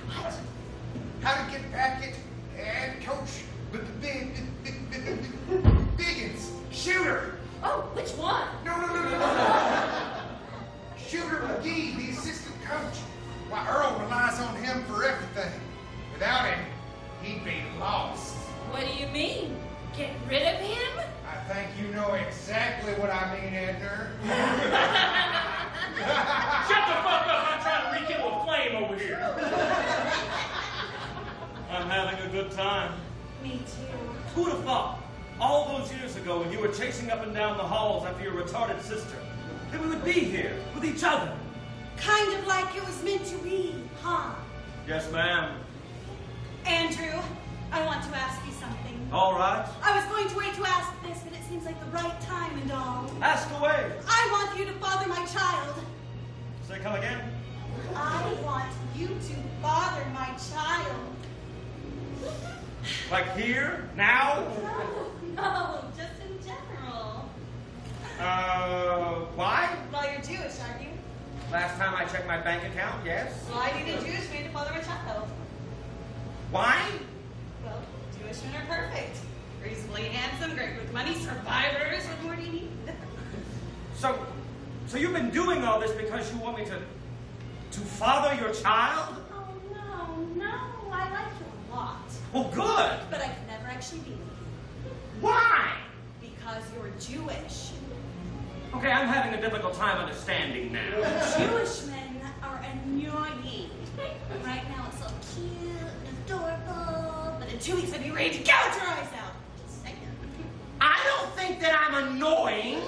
Speaker 2: What?
Speaker 13: How to get back at and coach Biggins. Shooter.
Speaker 2: Oh, which one?
Speaker 13: No. Shooter McGee, the assistant coach. Why, Earl relies on him for everything. Without him, he'd be lost.
Speaker 2: What do you mean? Get rid of him?
Speaker 13: I think you know exactly what I mean, Edner.
Speaker 1: Shut the fuck up! I'm trying to rekindle a flame over here.
Speaker 8: I'm having a good time.
Speaker 12: Me too.
Speaker 8: Who'd have thought, all those years ago when you were chasing up and down the halls after your retarded sister, that we would be here with each other?
Speaker 12: Kind of like it was meant to be, huh?
Speaker 8: Yes, ma'am.
Speaker 12: Andrew, I want to ask you something.
Speaker 8: All right.
Speaker 12: I was going to wait to ask this, but it seems like the right time and all.
Speaker 8: Ask away.
Speaker 12: I want you to father my child.
Speaker 8: Say, come again?
Speaker 12: I want you to father my child.
Speaker 8: Like here? Now?
Speaker 12: No, just in general.
Speaker 8: Why?
Speaker 12: Well, you're Jewish, aren't you?
Speaker 8: Last time I checked my bank account, yes.
Speaker 12: Well, I need a Jewish man to father my child.
Speaker 8: Why?
Speaker 12: Well, Jewish men are perfect. Reasonably handsome, great with money, survivors. What more do you need?
Speaker 8: So you've been doing all this because you want me to father your child?
Speaker 12: Oh, no. I like you a lot.
Speaker 8: Well, good.
Speaker 12: But I could never actually be with you.
Speaker 8: Why?
Speaker 12: Because you're Jewish.
Speaker 8: Okay, I'm having a difficult time understanding now.
Speaker 12: Jewish men are annoying. Right now it's so cute and adorable, but in 2 weeks I'd be ready to gouge your eyes out. Just saying.
Speaker 8: I don't think that I'm annoying.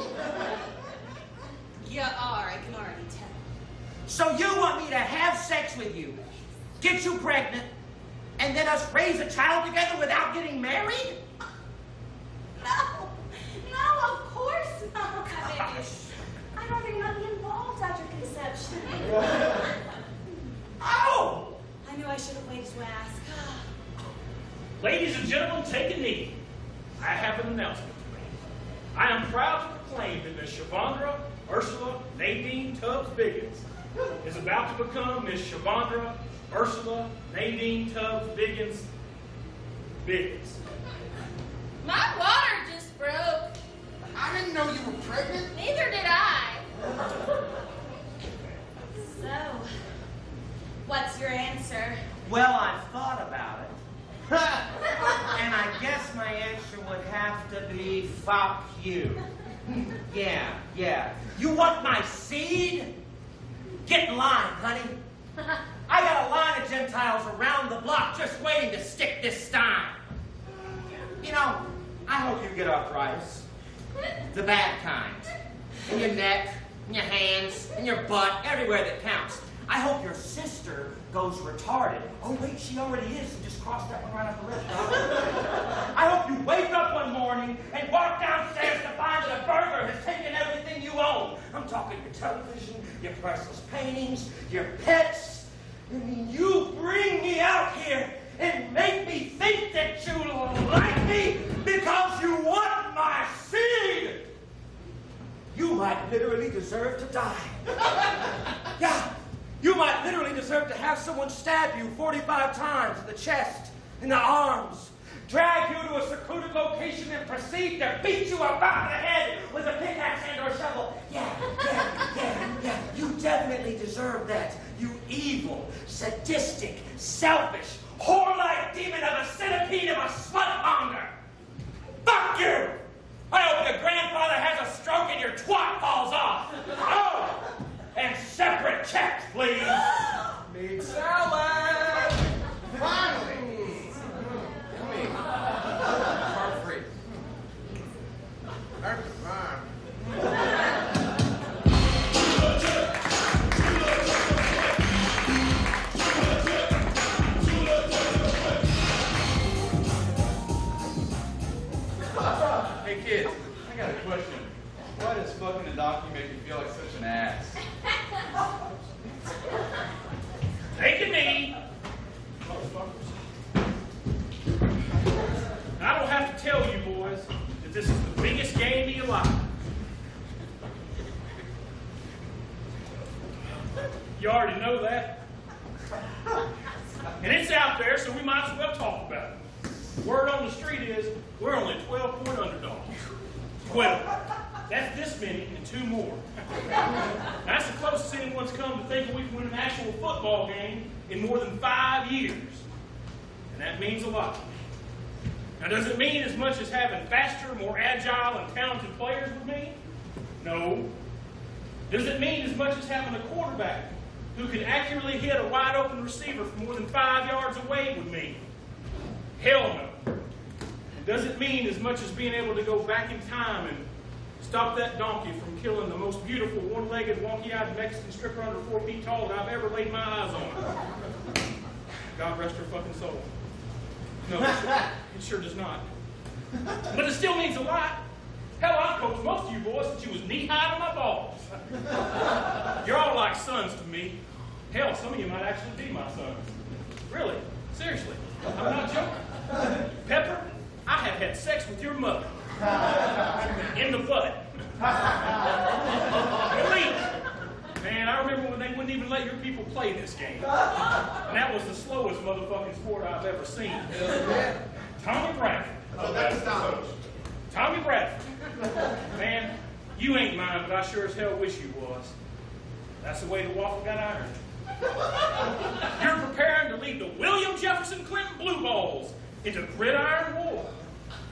Speaker 12: You are, I can already tell.
Speaker 8: So you want me to have sex with you, get you pregnant, and then us raise a child together without getting married?
Speaker 12: No, of course not. I don't think I'll be involved after conception.
Speaker 8: Oh!
Speaker 12: I knew I should have waited to ask.
Speaker 1: Ladies and gentlemen, take a knee. I have an announcement to make. I am proud to proclaim that Miss Shavandra Ursula Nadine Tubbs Biggins is about to become Miss Shavandra Ursula Nadine Tubbs Biggins.
Speaker 2: My water just broke.
Speaker 13: I didn't know you were pregnant.
Speaker 2: Neither did I.
Speaker 12: So, what's your answer?
Speaker 8: Well, I've thought about it. And I guess my answer would have to be, fuck you. Yeah. You want my seed? get in line, honey. I got a line of Gentiles around the block just waiting to stick this stein. You know, I hope you get arthritis. The bad kind. In your neck, in your hands, in your butt, everywhere that counts. I hope your sister goes retarded. Oh, wait, she already is. You just crossed that one right off the list. I hope you wake up one morning and walk downstairs to find that a burger has taken everything you own. I'm talking your television, your priceless paintings, your pets. I mean, you bring me out here and make me think that you like me because you want my seed. You might literally deserve to die. Yeah. You might literally deserve to have someone stab you 45 times in the chest, in the arms, drag you to a secluded location and proceed to beat you about the head with a pickaxe and or shovel. Yeah. You definitely deserve that. You evil, sadistic, selfish, whore-like demon of a centipede of a smut-monger. Fuck you! I hope your grandfather has a stroke and your twat falls off. Oh! And separate checks, please.
Speaker 13: Meat salad! Finally! Yummy. Carb-free. That's fine.
Speaker 6: Hey kids, I got a question. Why does smoking a donkey make you feel like such an ass?
Speaker 1: Take a knee, motherfuckers. I don't have to tell you boys that this is the biggest game of your life. You already know that. And it's out there, so we might as well talk about it. Word on the street is we're only 12-point underdogs. 12. That's this many and 2 more. That's the closest anyone's come to thinking we can win an actual football game in more than 5 years. And that means a lot. Now, does it mean as much as having faster, more agile, and talented players would mean? No. Does it mean as much as having a quarterback who can accurately hit a wide-open receiver from more than 5 yards away would mean? Hell no. Does it mean as much as being able to go back in time and stop that donkey from killing the most beautiful, one-legged, wonky-eyed Mexican stripper under 4 feet tall that I've ever laid my eyes on? God rest her fucking soul. No, it sure does not. But it still means a lot. Hell, I've coached most of you boys since you was knee-high to my balls. You're all like sons to me. Hell, some of you might actually be my sons. Really, seriously, I'm not joking. Pepper, I have had sex with your mother. In the butt. Elite. Man, I remember when they wouldn't even let your people play this game. And that was the slowest motherfucking sport I've ever seen. Tommy Bradford.
Speaker 13: Oh, that's Tommy.
Speaker 1: Tommy Bradford. Man, you ain't mine, but I sure as hell wish you was. That's the way the waffle got ironed. You're preparing to lead the William Jefferson Clinton Blue Balls into gridiron war,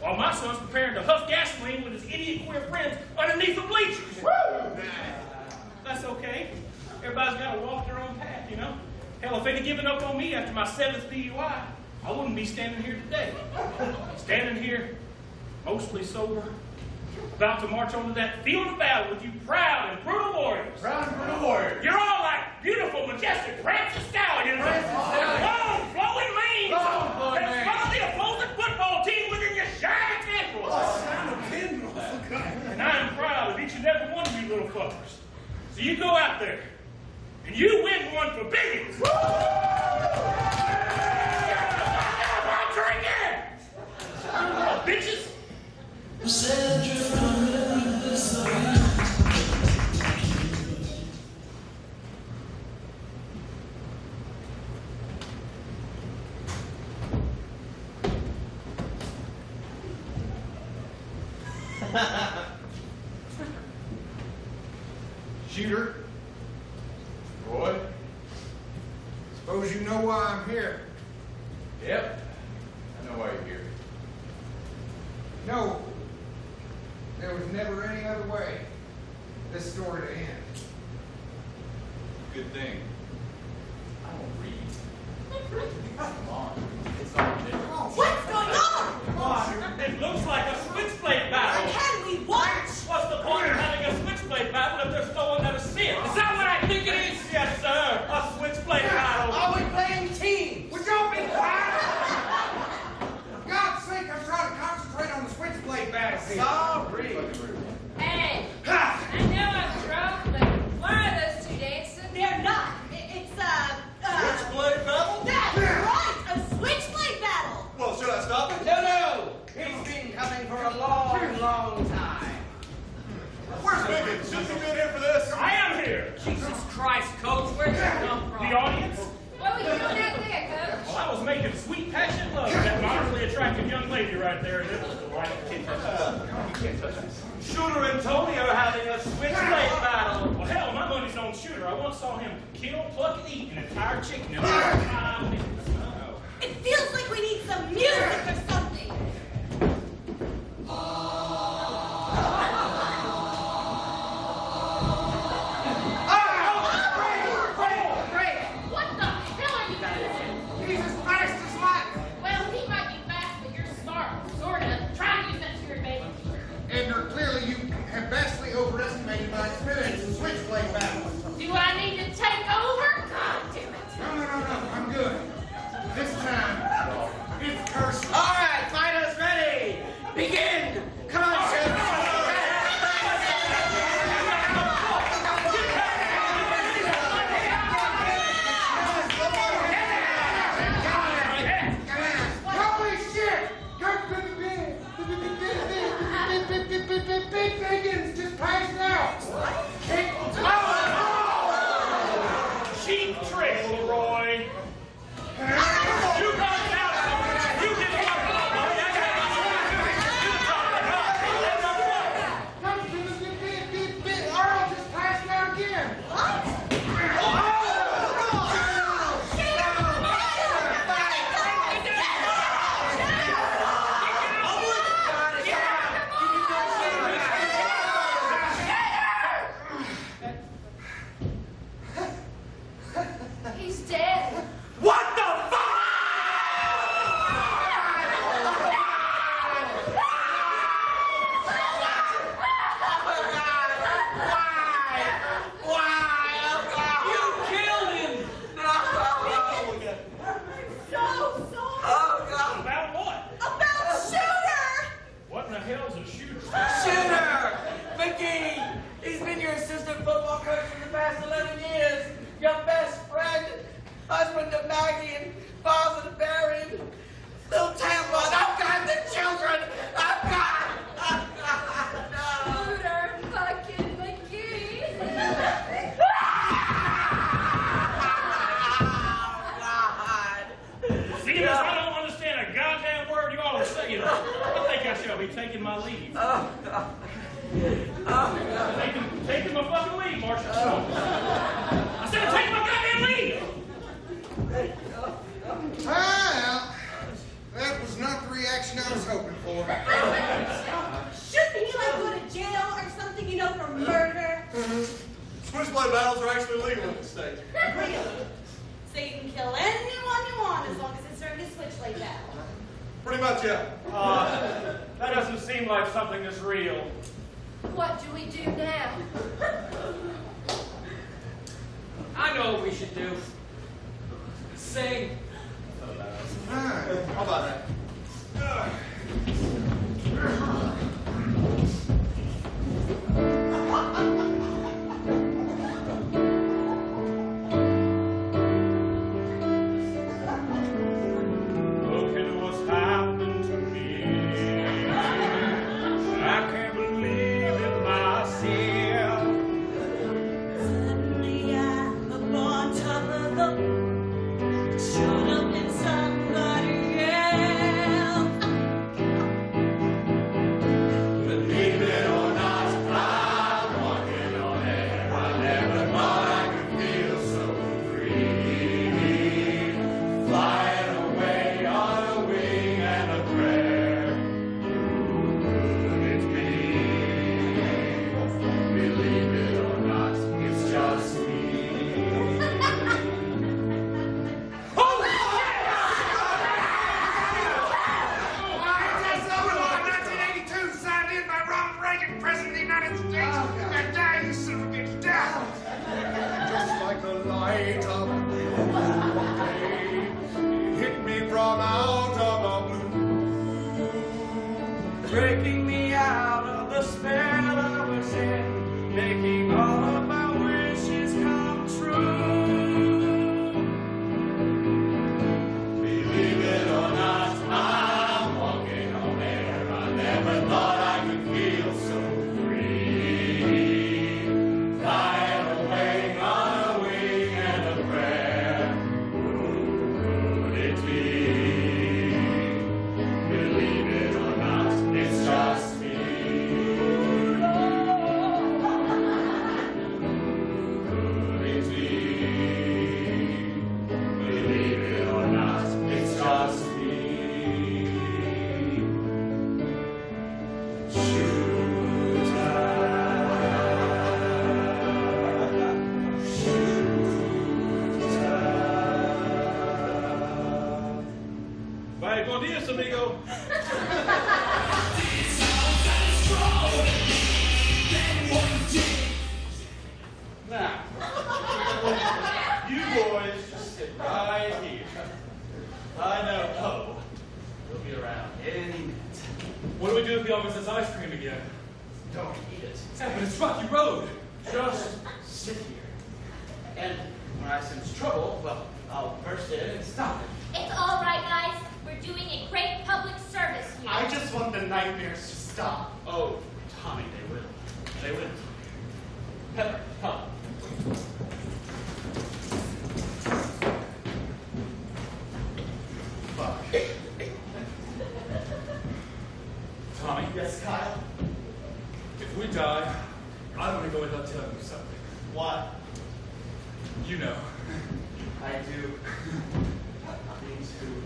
Speaker 1: while my son's preparing to huff gasoline with his idiot queer friends underneath the bleachers. Woo! That's okay. Everybody's got to walk their own path, you know? Hell, if they'd have given up on me after my 7th DUI, I wouldn't be standing here today. Standing here, mostly sober, about to march onto that field of battle with you proud and brutal warriors.
Speaker 13: Proud and brutal warriors.
Speaker 1: You're all like beautiful, majestic, prancing stallions. Long, flowing manes. And follow the opposing football team within your shiny tendrils. And I'm proud of each and every one of you little fuckers. So you go out there, and you win one for biggins. Bitches.
Speaker 13: Shooter. Roy. Suppose you know why I'm here.
Speaker 3: Yep. I know why you're here.
Speaker 13: No. There was never any other way for this story to end.
Speaker 6: Good thing. I don't read. Come on. It's all different.
Speaker 12: What's going on?
Speaker 1: What? It looks like a switchblade battle.
Speaker 12: Can we watch?
Speaker 1: What's the point of having a switchblade battle if there's no one there to see it? Is that what I think it is? Yes, sir. A switchblade battle.
Speaker 13: Are we playing teams? Would y'all be quiet? For God's sake, I'm trying to concentrate on the switchblade battle here.
Speaker 9: Sorry.
Speaker 2: Hey, I know I'm drunk, but why are those two dancing?
Speaker 12: They're not. It's
Speaker 10: Switchblade battle?
Speaker 12: That's right, a switchblade battle.
Speaker 10: Well, should I stop it?
Speaker 9: No. He's been coming for a long, long time.
Speaker 10: Where's Biggins? Shouldn't he been here for this?
Speaker 1: I am here.
Speaker 14: Jesus Christ, Coach, where'd you come from?
Speaker 1: The audience?
Speaker 2: What were you doing out there, Coach?
Speaker 1: Well, I was making sweet passionate love with that moderately attractive young lady right there, and it was delightful. You can't touch that.
Speaker 8: Shooter and Tony are having a switchblade battle.
Speaker 1: Well, hell, my money's on Shooter. I once saw him kill, pluck, and eat an entire chicken in about 5 minutes.
Speaker 12: It feels like we need some music or something.
Speaker 4: What the hell are you doing?
Speaker 13: He's as fast as lightning.
Speaker 4: Well, he might be fast, but you're smart. Sort of. Try to use that to your advantage.
Speaker 13: And clearly you have vastly overestimated my experience in switchblade battles.
Speaker 4: Do I need to take over? God damn it.
Speaker 13: No. I'm good. This time, it's personal.
Speaker 7: All right, fighters ready. Begin. Come on, Shooter.
Speaker 13: Holy shit! Big Biggins just passed out.
Speaker 1: Cheap trick, Leroy. You got it out. You get it out.
Speaker 13: Earl just passed out again.
Speaker 2: He's dead.
Speaker 8: What the fuck?
Speaker 14: You killed him!
Speaker 12: So sorry.
Speaker 1: About what?
Speaker 12: About Shooter.
Speaker 1: What in the hell's a shooter?
Speaker 7: Shooter! Vicky! He's been your assistant football coach for the past 11 years. Your best friend, husband to Maggie, and father to Barry, and little tampon. I've got the children! I've got! No!
Speaker 2: Shooter, fucking McGee.
Speaker 1: See, Miss, I don't understand a goddamn word you all are saying. I think I shall be taking my leave. Taking my fucking leave, Marshall. I said take my goddamn leave.
Speaker 13: Well, that was not the reaction I was hoping for.
Speaker 12: Shouldn't he like go to jail or something, for murder?
Speaker 10: Switchblade battles are actually legal in the state.
Speaker 12: Really? So you can kill anyone you want as long as it's during a switchblade battle.
Speaker 10: Pretty much, yeah.
Speaker 8: That doesn't seem like something that's real.
Speaker 2: What do we do now?
Speaker 14: I know what we should do. Sing.
Speaker 10: How about that?
Speaker 1: Look at what's happened to me. I can't believe it myself.
Speaker 12: Suddenly I'm up on top of the showed up in somebody else.
Speaker 13: weight of pain hit me from out of the blue, breaking me out of the spell I was in, making all of my wishes come true. Believe it or not, I'm walking on air. I never thought I could feel so free. Flying away on a wing and a prayer. Who could it be? Believe it or not, it's just me. Who could it be? Believe it or not, it's just me.
Speaker 1: Vaya con Dios, amigo.
Speaker 7: Now, you boys just sit right here. I know Poe will be around any minute.
Speaker 1: What do we do if he offers us ice cream again?
Speaker 7: Don't eat it.
Speaker 1: Yeah, but it's Rocky Road.
Speaker 7: Just sit here. And when I sense trouble, well, I'll burst in and stop it.
Speaker 4: It's all right, guys. We're doing a great public service here.
Speaker 5: I just want the nightmares to stop.
Speaker 7: Oh, Tommy, they will. They will. Pepper, come.
Speaker 5: Fuck.
Speaker 1: Tommy?
Speaker 5: Yes, Kyle?
Speaker 1: If we die, I want to go without telling you something.
Speaker 5: What?
Speaker 1: You know.
Speaker 5: I do. Me too.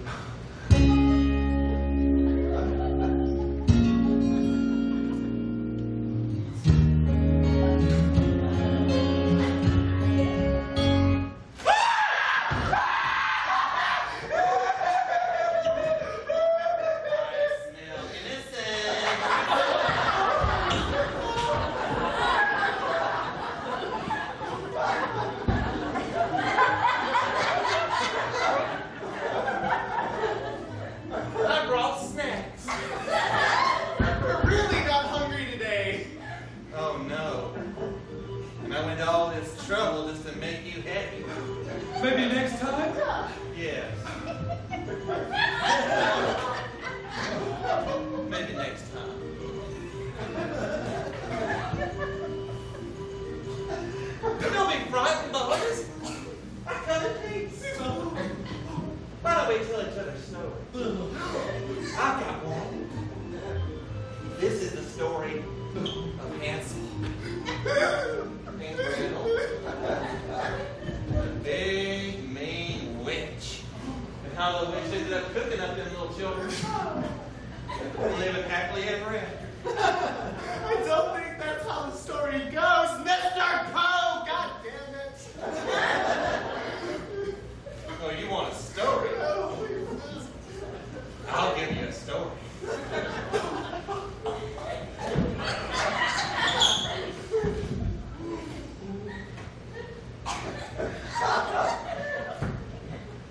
Speaker 7: I brought snacks.
Speaker 5: We're really not hungry today.
Speaker 7: Oh, no. And I went to all this trouble just to make you happy.
Speaker 1: Maybe next time?
Speaker 7: Yes. Maybe next time. Don't be frightened, boys. I got a piece. Why don't we tell each other stories? I've got one. This is the story of Hansel and Gretel, the big mean witch, and how the witch ended up cooking up them little children, living happily ever after.
Speaker 5: I don't think that's how the story goes, Mr. Poe! God damn it!
Speaker 7: Oh, you want a story? I'll give you a story.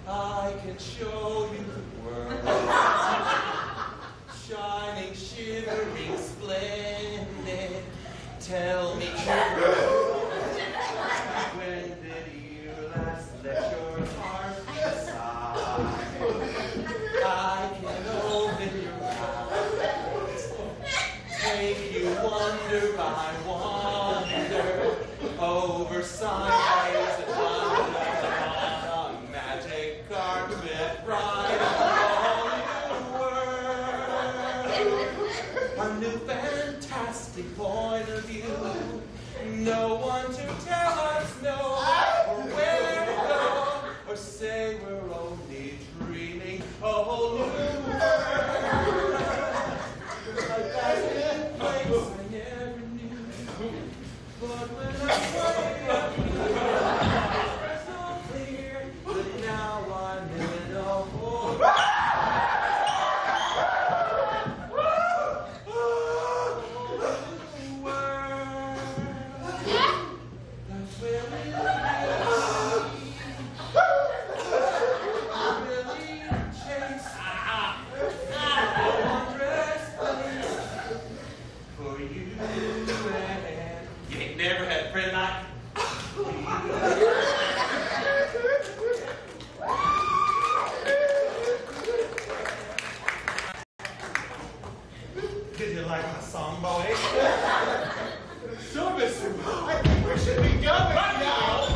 Speaker 7: I can show you the world, shining, shimmering, splendid. Tell me true. When did you last let your heart decide? I can open your eyes, take you wonder by wonder, over sideways and under on a magic carpet ride, a whole new world, a new fantastic point of view. No one to tell us no, or where to go, or say we're only dreaming a whole new world. A fascinating place I never knew, but when I wake up, it's so clear that now I'm in a whole world. That's where we live.
Speaker 13: Did you like my song, boys? Sure, Mr. I think we should be going now.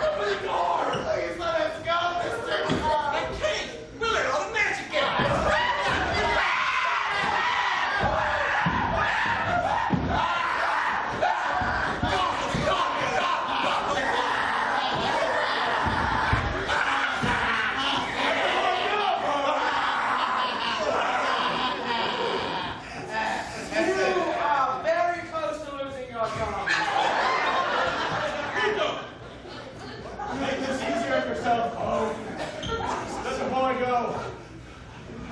Speaker 13: Open the door! Please let us go, Mr. I can't! We'll let all the magic out!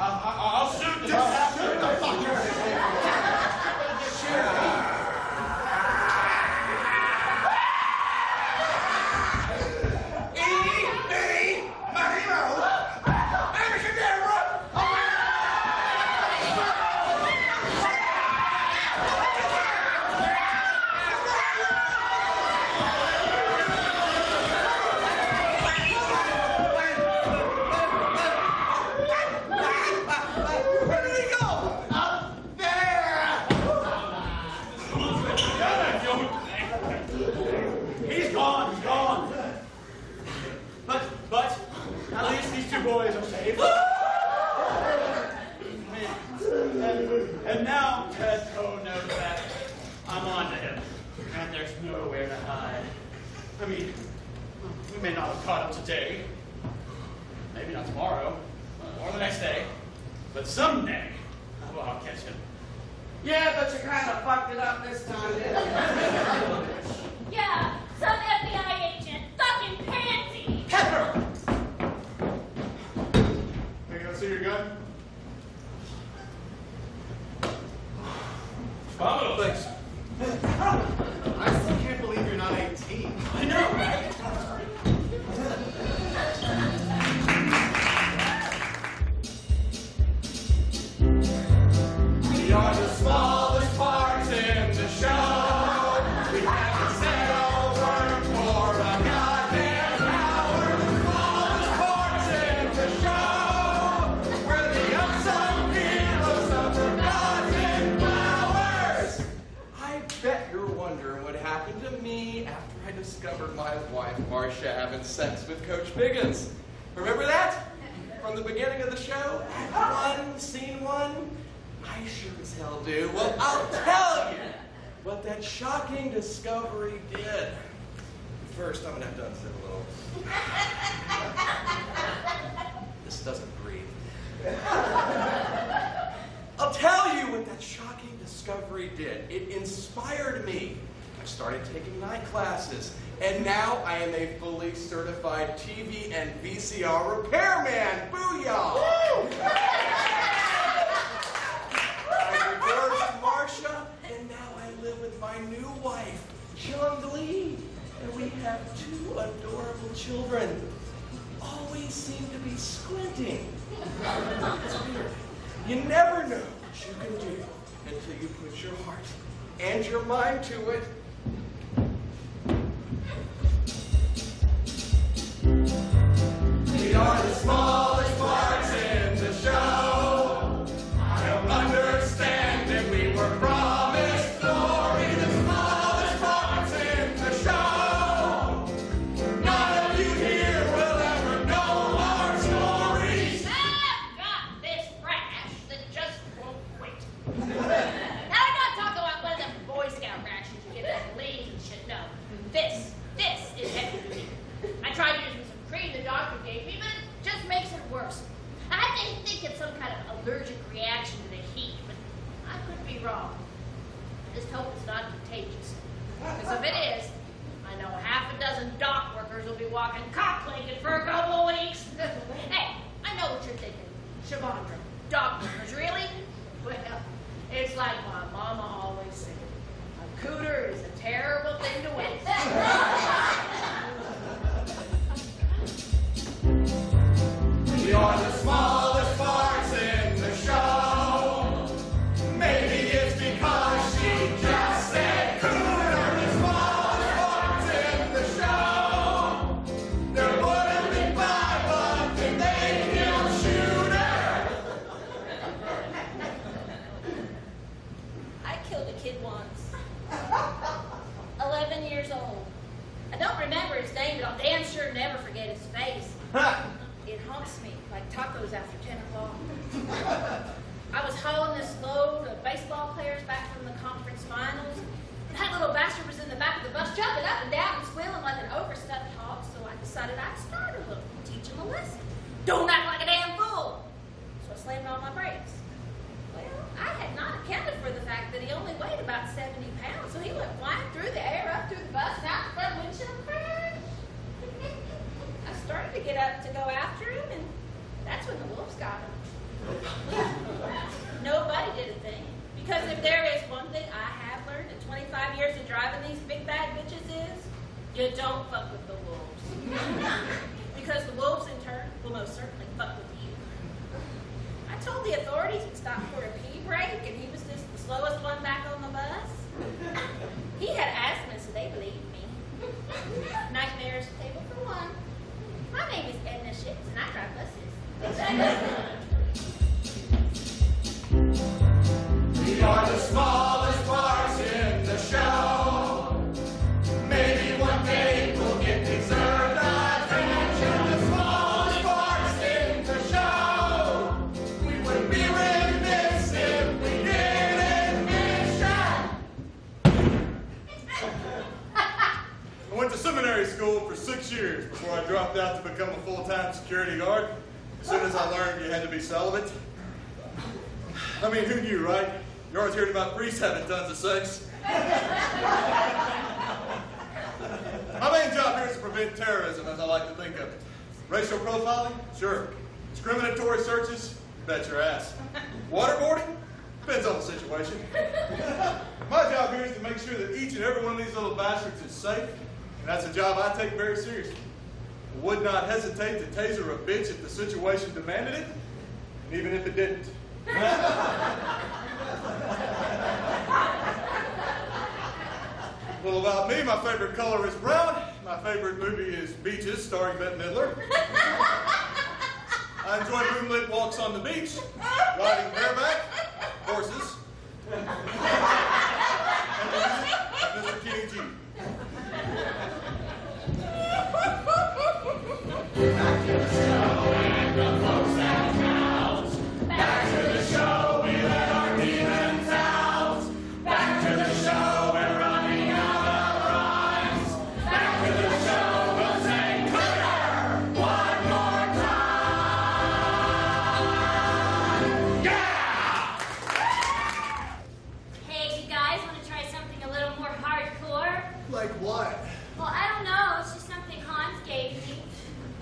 Speaker 1: I'll shoot this. Shoot the fucker.
Speaker 7: Boys are safe. And now Tedco knows that I'm on to him, and there's nowhere to hide. I mean, we may not have caught him today, maybe not tomorrow, or the next day, but someday, well, I'll catch him.
Speaker 9: Yeah, but you kind of fucked it up this time, didn't you?
Speaker 4: Yeah, some FBI agent, fucking pansy.
Speaker 10: Pepper! See your gun?
Speaker 1: Follow.
Speaker 5: Thanks. I still can't believe you're not 18.
Speaker 1: I know, right?
Speaker 3: We are the smallest parts in the show. We haven't said a word for a goddamn hour. The smallest parts in the show. We're the unsung heroes of forgotten flowers. I bet you're wondering what happened to me after I discovered my wife, Marcia, having sex with Coach Biggins. Remember that? From the beginning of the show? Act 1, Scene 1? I sure as hell do. Well, I'll tell you what that shocking discovery did. First, I'm going to have to unzip a little. This doesn't breathe. I'll tell you what that shocking discovery did. It inspired me. I started taking night classes, and now I am a fully certified TV and VCR repairman. Booyah! I divorced Marcia, and now I live with my new wife, Chung Lee, and we have 2 adorable children who always seem to be squinting. It's weird. You never know what you can do until you put your heart and your mind to it. We are the smallest parts in the show. I don't understand that we were promised glory. The smallest parts in the show. None of you here will ever know our stories.
Speaker 4: I've got this rash that just won't quit. Now, I'm not talking about one of them Boy Scout rashes you get at leaves and shit. No, this is heavy duty. I tried using some cream the doctor gave me, but it just makes it worse. I think it's some kind of allergic reaction to the heat, but I could be wrong. I just hope it's not contagious. Because if it is, I know half a dozen dock workers will be walking cock-legged for a couple of weeks. Hey, I know what you're thinking. Shavandra, dock workers, really? Well, it's like my mama always said. A cooter is a terrible thing to waste.
Speaker 3: We are the smallest parts in the show. Maybe it's because she just said cooter. The smallest parts in the show. There would have been 5 bucks if they killed Shooter.
Speaker 17: kid once. 11 years old. I don't remember his name, but I'll damn sure never forget his face. It haunts me like tacos after 10 o'clock. I was hauling this load of baseball players back from the conference finals. That little bastard was in the back of the bus, jumping up and down and squealing like an overstuffed hog, so I decided I'd start a little, teach him a lesson. Don't act like a damn fool! So I slammed on my brakes. Well, I had not accounted for the fact that he only weighed about 70 pounds, so he went flying through the air, up through the bus, and out the front windshield. I started to get up to go after him, and that's when the wolves got him. Nobody did a thing. Because if there is one thing I have learned in 25 years of driving these big bad bitches is, you don't fuck with the wolves. Because the wolves in turn will most certainly fuck with you. I told the authorities we'd stop for a pee break, and he was just the slowest one back on the bus. He had asthma, so they believed me. Nightmares, table for one. My name is Edna Shitz, and I drive buses.
Speaker 3: We are the smallest parts in the show. Maybe one day we'll get deserved attention. The smallest parts in the show. We would be remiss if we didn't mention.
Speaker 10: I went to seminary school for 6 years before I dropped out to become a full-time security guard. As soon as I learned you had to be celibate. I mean, who knew, right? You always heard about priests having tons of sex. My main job here is to prevent terrorism, as I like to think of it. Racial profiling? Sure. Discriminatory searches? Bet your ass. Waterboarding? Depends on the situation. My job here is to make sure that each and every one of these little bastards is safe, and that's a job I take very seriously. I would not hesitate to taser a bitch if the situation demanded it, and even if it didn't. Well, about me, my favorite color is brown. My favorite movie is Beaches, starring Bette Midler. I enjoy moonlit walks on the beach, riding bareback, horses, and Mr. Kenny G. Back to the show and the folks at house. Back to the show, we let our demons out. Back to the show, we're running out of rhymes. Back to the show, we'll say clear one more time. Yeah!
Speaker 4: Hey, you guys want to try something a little more hardcore?
Speaker 3: Like what?
Speaker 4: Well, I don't know. It's just something Hans gave me.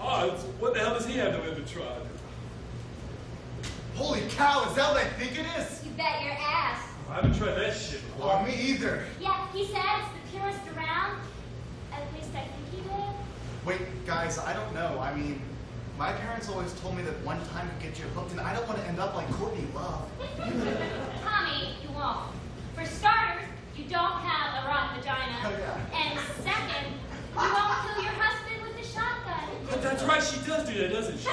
Speaker 6: Oh, what the hell does he have to ever try?
Speaker 3: Holy cow, is that what I think it is?
Speaker 4: You bet your ass.
Speaker 6: I haven't tried that shit before.
Speaker 3: Oh, me either.
Speaker 4: Yeah, he said it's the purest around. At least I think he did.
Speaker 5: Wait, guys, I don't know. I mean, my parents always told me that one time could get you hooked, and I don't want to end up like Courtney Love.
Speaker 4: Tommy, you won't. For starters, you don't have a raw vagina.
Speaker 5: Oh, yeah.
Speaker 4: And second, you won't kill your husband with a shotgun.
Speaker 6: But that's right, she does do that, doesn't she?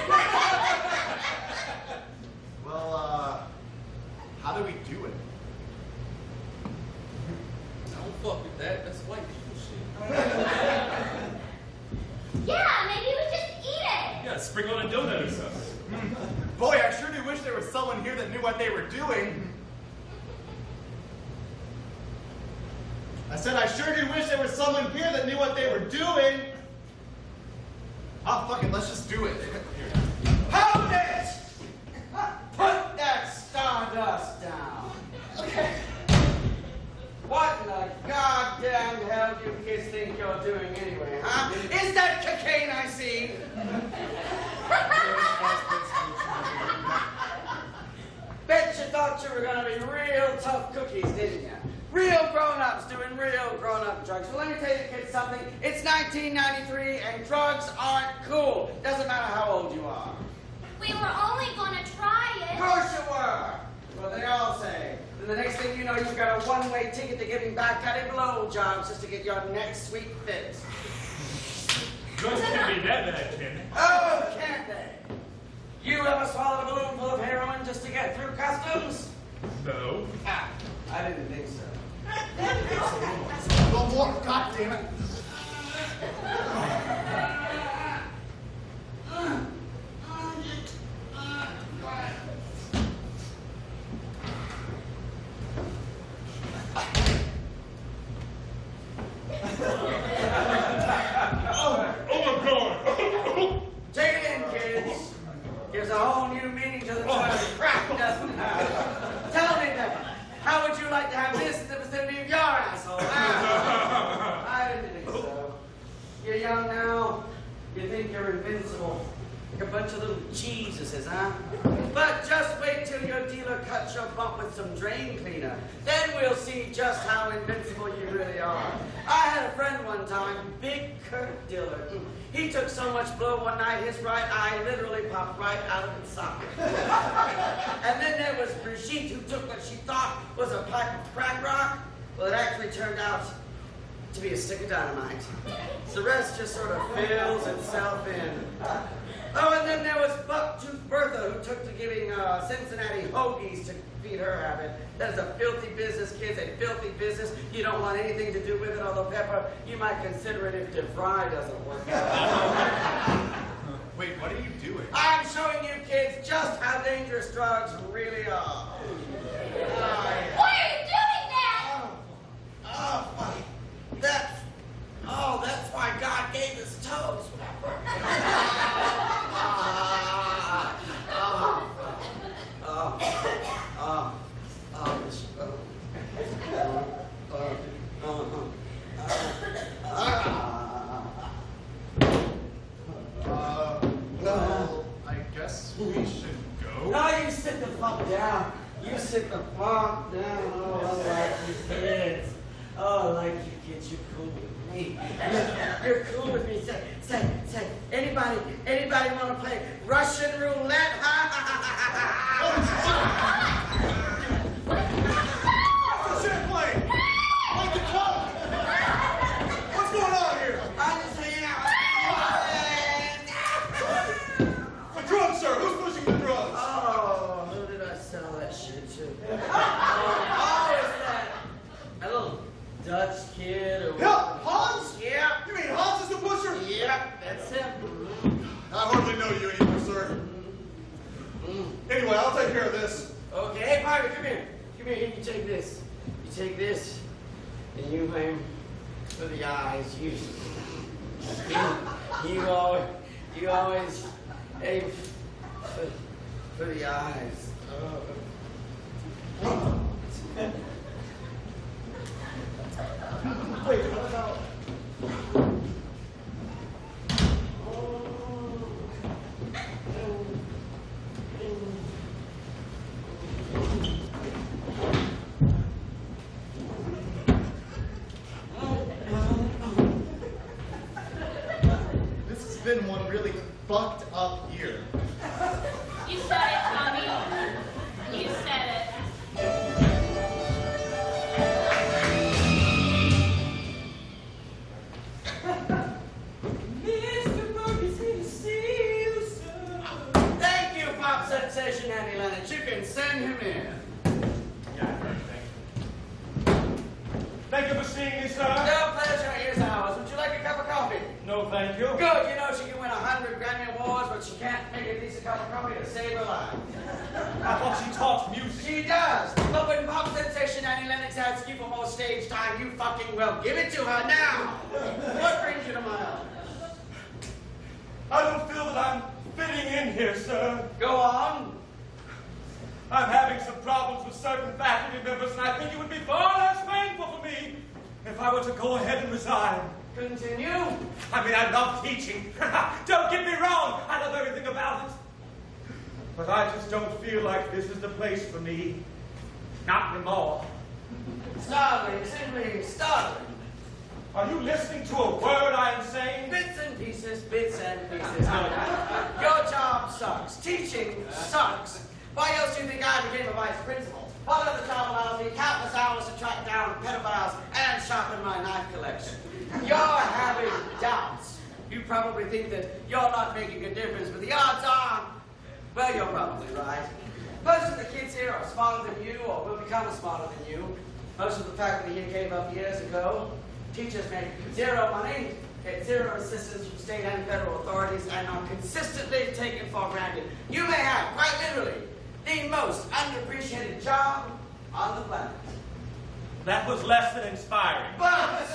Speaker 5: Well, how do we do it?
Speaker 14: Don't fuck with that. That's white people shit.
Speaker 4: Yeah, maybe we just eat it.
Speaker 6: Yeah, sprinkle on a donut or something.
Speaker 5: Boy, I sure do wish there was someone here that knew what they were doing. I said I sure do wish there was someone here that knew what they were doing. Oh, fuck it, let's just do it.
Speaker 13: Hold it! Put that stardust down.
Speaker 5: Okay.
Speaker 13: What in the goddamn hell do you kids think you're doing anyway, huh? Is that cocaine I see? Bet you thought you were gonna be real tough cookies, didn't you? Real grown-ups doing real grown-up drugs. Well, let me tell you kids something. It's 1993 and drugs aren't cool. Doesn't matter how old you are.
Speaker 4: We were only gonna try it.
Speaker 13: Of course you were. Well, they all say. And the next thing you know, you've got a one-way ticket to giving back-cutting blowjobs just to get your next sweet fix.
Speaker 6: Drugs can't be that bad, can they?
Speaker 13: Oh, can't they? You ever swallowed a balloon full of heroin just to get through customs?
Speaker 6: No.
Speaker 13: Ah, I didn't think so.
Speaker 9: No more, God damn it.
Speaker 7: Take it in, kids. Gives a whole new meaning to the term crack, doesn't it? Tell me then, how would you like to have this in the vicinity of your asshole? I didn't think so. You're young now. You think you're invincible. You're a bunch of little Jesuses, huh? But just wait till your dealer cuts your bump with some drain cleaner. Then we'll see just how invincible you really are. I had a friend one time, Big Kurt Dillard. He took so much blow one night, his right eye literally popped right out of its socket. And then there was Brigitte, who took what she thought was a pipe of crack rock. Well, it actually turned out to be a stick of dynamite. The rest just sort of fills itself in. Oh, and then there was Bucktooth Bertha, who took to giving Cincinnati hoagies to feed her habit. That is a filthy business, kids, a filthy business. You don't want anything to do with it, although, Pepper, you might consider it if DeVry doesn't work out.
Speaker 3: Wait, what are you doing?
Speaker 7: I'm showing you kids just how dangerous drugs really are.
Speaker 4: Why are you doing that?
Speaker 7: That's why God gave us toes.
Speaker 3: Well, I guess we should go.
Speaker 7: No, you sit the fuck down. You sit the fuck down. Oh, I like you kids. Oh, I like you kids. You're cool with me. You're cool with me. Say. Anybody want to play Russian roulette?
Speaker 10: Champlain! Like the club! What's going on here?
Speaker 7: I'm just hanging out.
Speaker 10: The drugs, sir! Who's pushing the drugs?
Speaker 7: Oh, who did I sell that shit to? Oh, is that a little Dutch kid or what?
Speaker 10: Yeah, Hans?
Speaker 7: Yeah.
Speaker 10: You mean Hans is the pusher?
Speaker 7: Yep, that's him.
Speaker 10: I hardly know you anymore, sir. Anyway, I'll take care of this.
Speaker 7: Okay, hey, Parker, come here. Come here, you take this. You take this, and you aim for the eyes. You always aim for the eyes.
Speaker 10: Wait, what about...
Speaker 3: This has been one really fucked up year.
Speaker 17: You said it, Tommy. You said it.
Speaker 11: Mr. Burgess, here to see you, sir.
Speaker 7: Thank you, pop sensation Andy Lennox. You can send him in.
Speaker 8: Thank you for seeing me, sir.
Speaker 7: No pleasure is ours. Would you like a cup of coffee?
Speaker 8: No, thank you.
Speaker 7: Good. You know she can win 100 Grammy Awards, but she can't make a decent cup of coffee to save her life.
Speaker 8: I thought she taught music.
Speaker 7: She does. But when pop sensation Annie Lennox asks you for more stage time, you fucking will give it to her now. What brings you to my office?
Speaker 8: I don't feel that I'm fitting in here, sir.
Speaker 7: Go on.
Speaker 8: I'm having some problems with certain faculty members, and I think it would be far less painful for me if I were to go ahead and resign.
Speaker 7: Continue.
Speaker 8: I mean, I love teaching. Don't get me wrong. I love everything about it. But I just don't feel like this is the place for me. Not anymore.
Speaker 7: Startling, simply startling.
Speaker 8: Are you listening to a word I am saying?
Speaker 7: Bits and pieces, bits and pieces. Your job sucks. Teaching sucks. Why else do you think I became a vice principal? What other job allows me countless hours to track down pedophiles and sharpen my knife collection? You're having doubts. You probably think that you're not making a difference, but the odds are, well, you're probably right. Most of the kids here are smarter than you or will become smarter than you. Most of the faculty here gave up years ago. Teachers make zero money, get zero assistance from state and federal authorities, and are consistently taken for granted. You may have, quite literally, the most underappreciated job on the planet.
Speaker 8: That was less than inspiring.
Speaker 7: But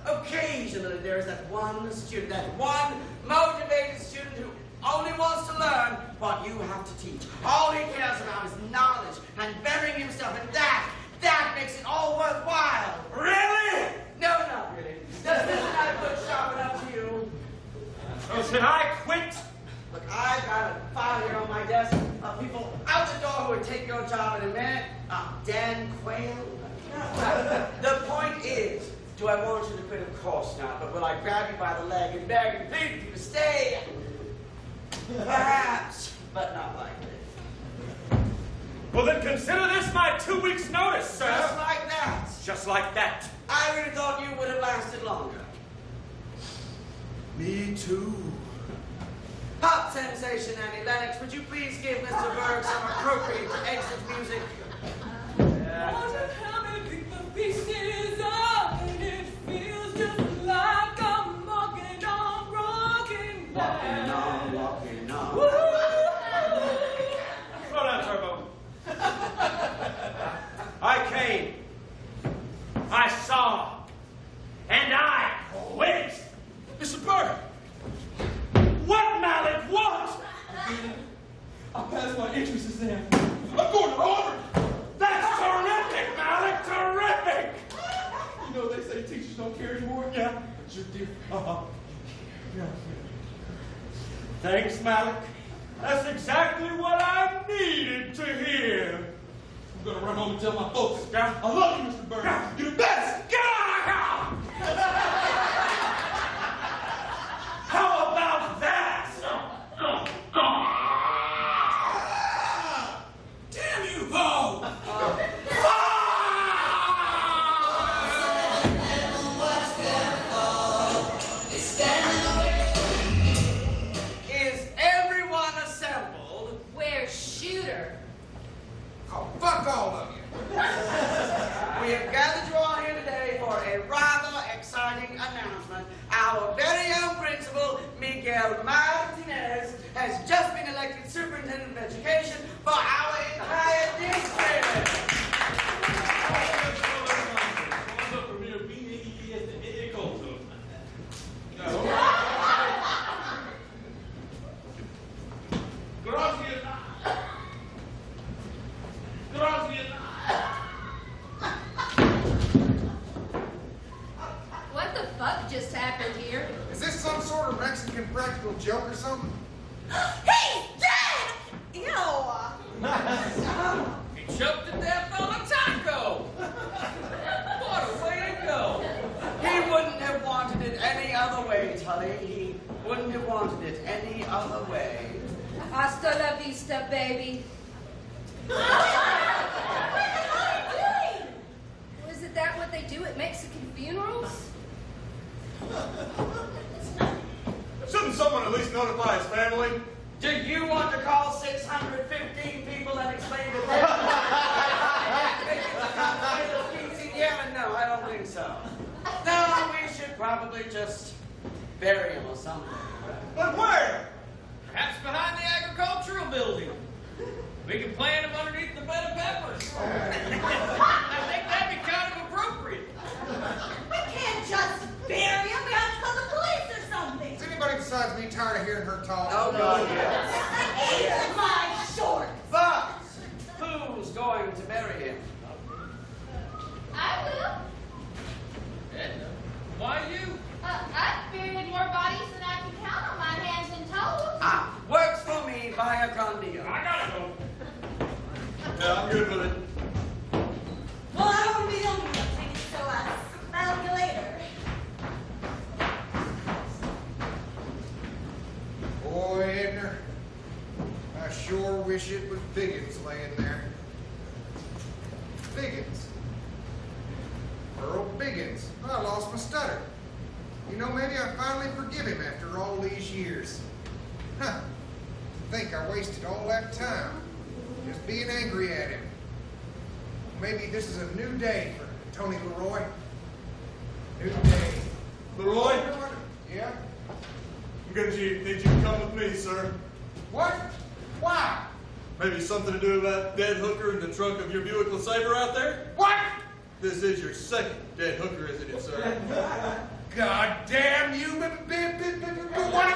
Speaker 7: occasionally there is that one student, that one motivated student who only wants to learn what you have to teach. All he cares about is knowledge and bettering himself, and that makes it all worthwhile.
Speaker 8: Really?
Speaker 7: No, not really. Does this not look sharp enough to you?
Speaker 8: So should I quit?
Speaker 7: Look, I've got a file here on my desk of people out the door who would take your job in a minute. Dan Quayle. The point is, do I want you to quit? Of course not. But will I grab you by the leg and beg and plead for you to stay? Perhaps, but not like this.
Speaker 8: Well, then consider this my 2 weeks' notice, sir.
Speaker 7: Just like that.
Speaker 8: Just like that.
Speaker 7: I really thought you would have lasted longer.
Speaker 5: Me too.
Speaker 7: Pop sensation Annie Lennox, would you please give Mr. Berg some appropriate exit music?
Speaker 11: Pieces up, and it feels just like I'm walking on broken glass.
Speaker 7: Walking on.
Speaker 8: Slow down, Turbo. I came. I saw. And I quit.
Speaker 10: Mr. Berg!
Speaker 8: What, Malik? What?
Speaker 10: I passed my entrance exam. I'm going to Harvard!
Speaker 8: That's terrific, Malik! Terrific!
Speaker 10: You know they say teachers don't care anymore?
Speaker 8: Yeah.
Speaker 10: But you're different.
Speaker 8: Yeah. Thanks, Malik. That's exactly what I needed to hear.
Speaker 10: I'm going to run home and tell my folks.
Speaker 8: Yeah.
Speaker 10: I love you, Mr. Berg.
Speaker 8: Yeah.
Speaker 10: You're the best!
Speaker 8: Get out of here! How about that?
Speaker 10: Damn you, Paul!
Speaker 7: Is everyone assembled?
Speaker 2: Where's Shooter?
Speaker 13: Oh, fuck all of you.
Speaker 7: We have gathered you all here today for a rather exciting announcement. Our very own principal, Miguel Martinez, has just been elected superintendent of education for our entire district.
Speaker 2: What the fuck just happened here?
Speaker 13: Is this some sort of Mexican practical joke or something?
Speaker 11: He's dead! Ew!
Speaker 14: He choked to death on a taco. What a way to go.
Speaker 7: He wouldn't have wanted it any other way, Tully. He wouldn't have wanted it any other way.
Speaker 2: Hasta la vista, baby.
Speaker 12: What are you doing?
Speaker 2: Was it that what they do at Mexican funerals?
Speaker 10: Shouldn't someone at least notify his family?
Speaker 7: Do you want to call 615 people and explain to them? No, I don't think so. No, we should probably just bury him or something.
Speaker 10: But where?
Speaker 14: Perhaps behind the agricultural building. We can plant him underneath the bed of peppers. I think that'd be kind of appropriate.
Speaker 12: We can't just bury him. We have to call the police or something.
Speaker 13: Is anybody besides me tired of hearing her talk?
Speaker 7: Oh, God, yes.
Speaker 12: Even my shorts.
Speaker 7: But who's going to bury him?
Speaker 4: I will.
Speaker 14: Edna, why you?
Speaker 4: I've buried more bodies than I can count on my hands and toes.
Speaker 7: Works for me, via con Dios.
Speaker 14: I gotta go.
Speaker 10: Yeah, I'm good with it.
Speaker 12: Well, I won't be on the ticket, so I'll smell you later.
Speaker 13: Boy, Edgar, I sure wish it was Biggins laying there. Biggins. Earl Biggins. I lost my stutter. You know, maybe I finally forgive him after all these years. Huh. Think I wasted all that time just being angry at him. maybe this is a new day for Tony Leroy. New day.
Speaker 10: Leroy?
Speaker 13: Yeah?
Speaker 10: I'm gonna need you to come with me, sir.
Speaker 13: What? Why?
Speaker 10: Maybe something to do with that dead hooker in the trunk of your Buick LeSabre out there?
Speaker 13: What?
Speaker 10: This is your second dead hooker, isn't it, sir?
Speaker 13: God damn you! One of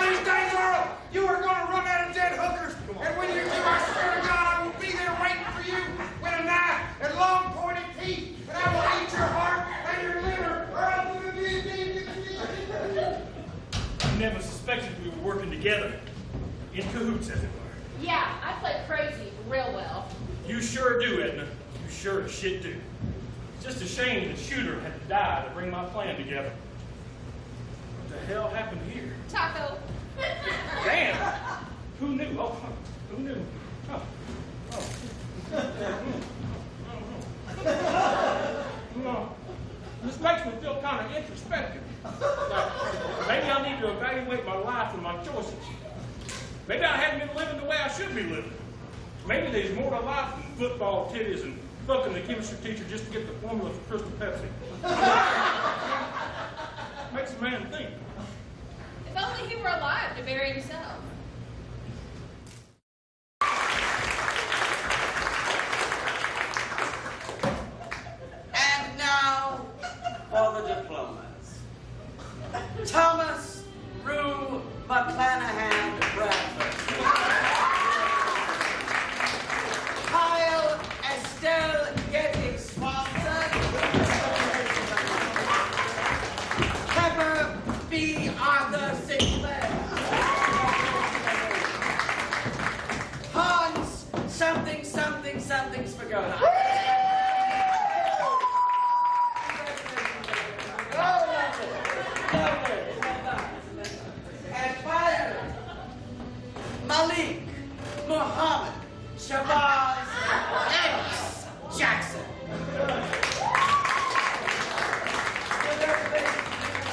Speaker 13: these days, Earl, you are going to run out of dead hookers. And when you do, I swear to God, I will be there waiting for you with a knife and long pointed teeth. And I will eat your heart and your liver.
Speaker 1: I never suspected we were working together. In cahoots, as it were.
Speaker 2: Yeah, I play crazy real well.
Speaker 1: You sure do, Edna. You sure as shit do. It's just a shame the shooter had to die to bring my plan together. What the hell happened here?
Speaker 2: Taco.
Speaker 1: Damn! Who knew? Oh, who knew? Oh. No. This makes me feel kind of introspective. Like, maybe I need to evaluate my life and my choices. Maybe I haven't been living the way I should be living. Maybe there's more to life than football, titties, and fucking the chemistry teacher just to get the formula for Crystal Pepsi. Makes a man think.
Speaker 2: If only he were alive to bury himself.
Speaker 7: And now for the diplomas. Thomas Rue McClanahan Bradford. Kyle Estelle Getty Swanson. Pepper B. Arthur Sinclair. Hans something something something Spagoda. And finally, Malik Muhammad Shabazz X Jackson.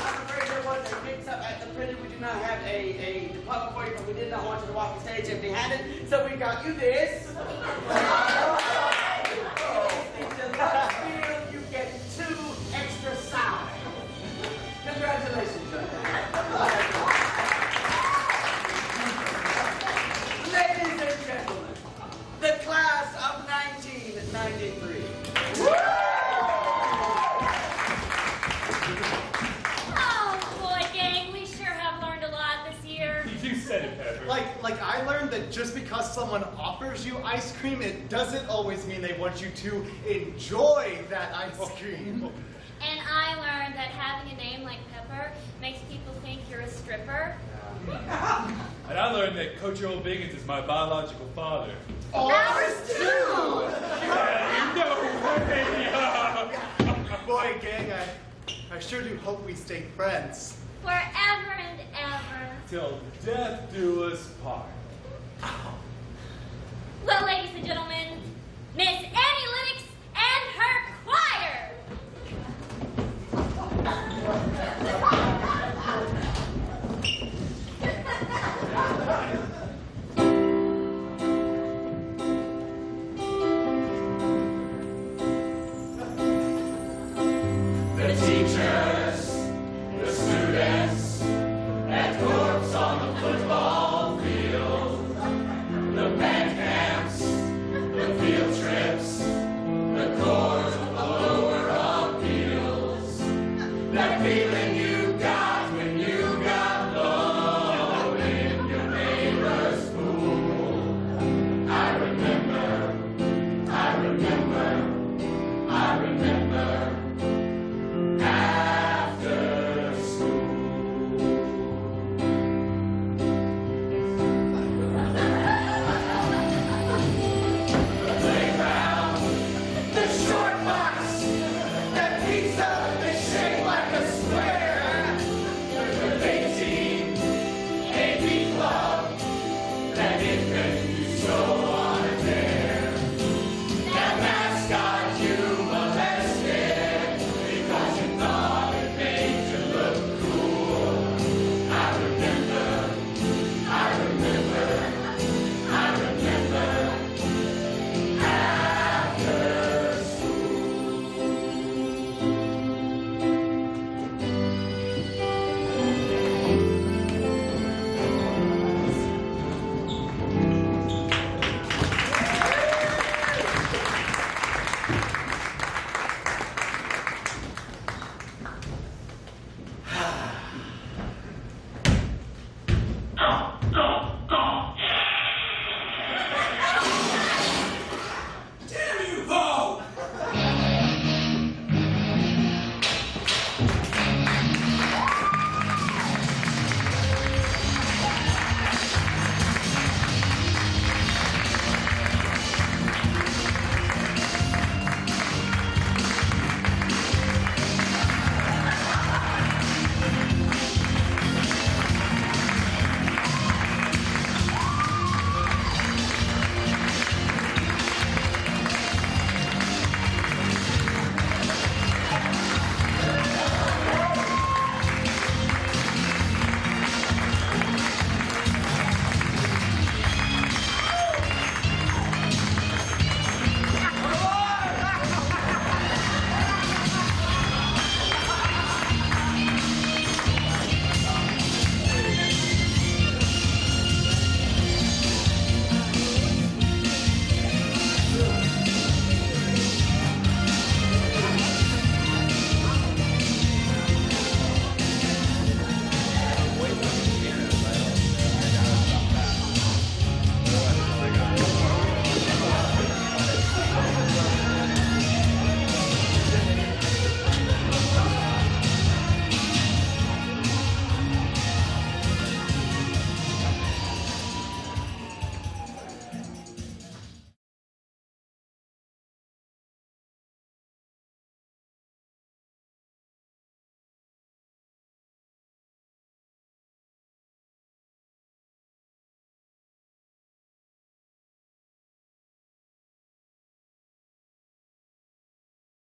Speaker 7: I'm afraid there was a mix-up at the printer. We do not have a diploma for you, but we did not want you to walk the stage empty-handed, so we got you this. You get 2 extra sound. Congratulations, young man. Ladies and gentlemen, the class of 1993.
Speaker 11: Oh boy, gang, we sure have learned a lot this year.
Speaker 1: You said it, Patrick.
Speaker 5: Like I learned that just because someone offers you ice cream, it doesn't always mean they want you to enjoy that ice cream.
Speaker 11: And I learned that having a name like Pepper makes people think you're a stripper.
Speaker 6: And I learned that Coach Earl Biggins is my biological father.
Speaker 5: Ours too!
Speaker 1: Yeah, you know.
Speaker 5: Boy, gang, I sure do hope we stay friends.
Speaker 11: Forever and ever.
Speaker 6: Till death do us part.
Speaker 11: Well, ladies and gentlemen, Miss Annie Lennox and her choir.
Speaker 18: The teachers, the students, that corpse on the football field, the band camps, the
Speaker 3: Thank you.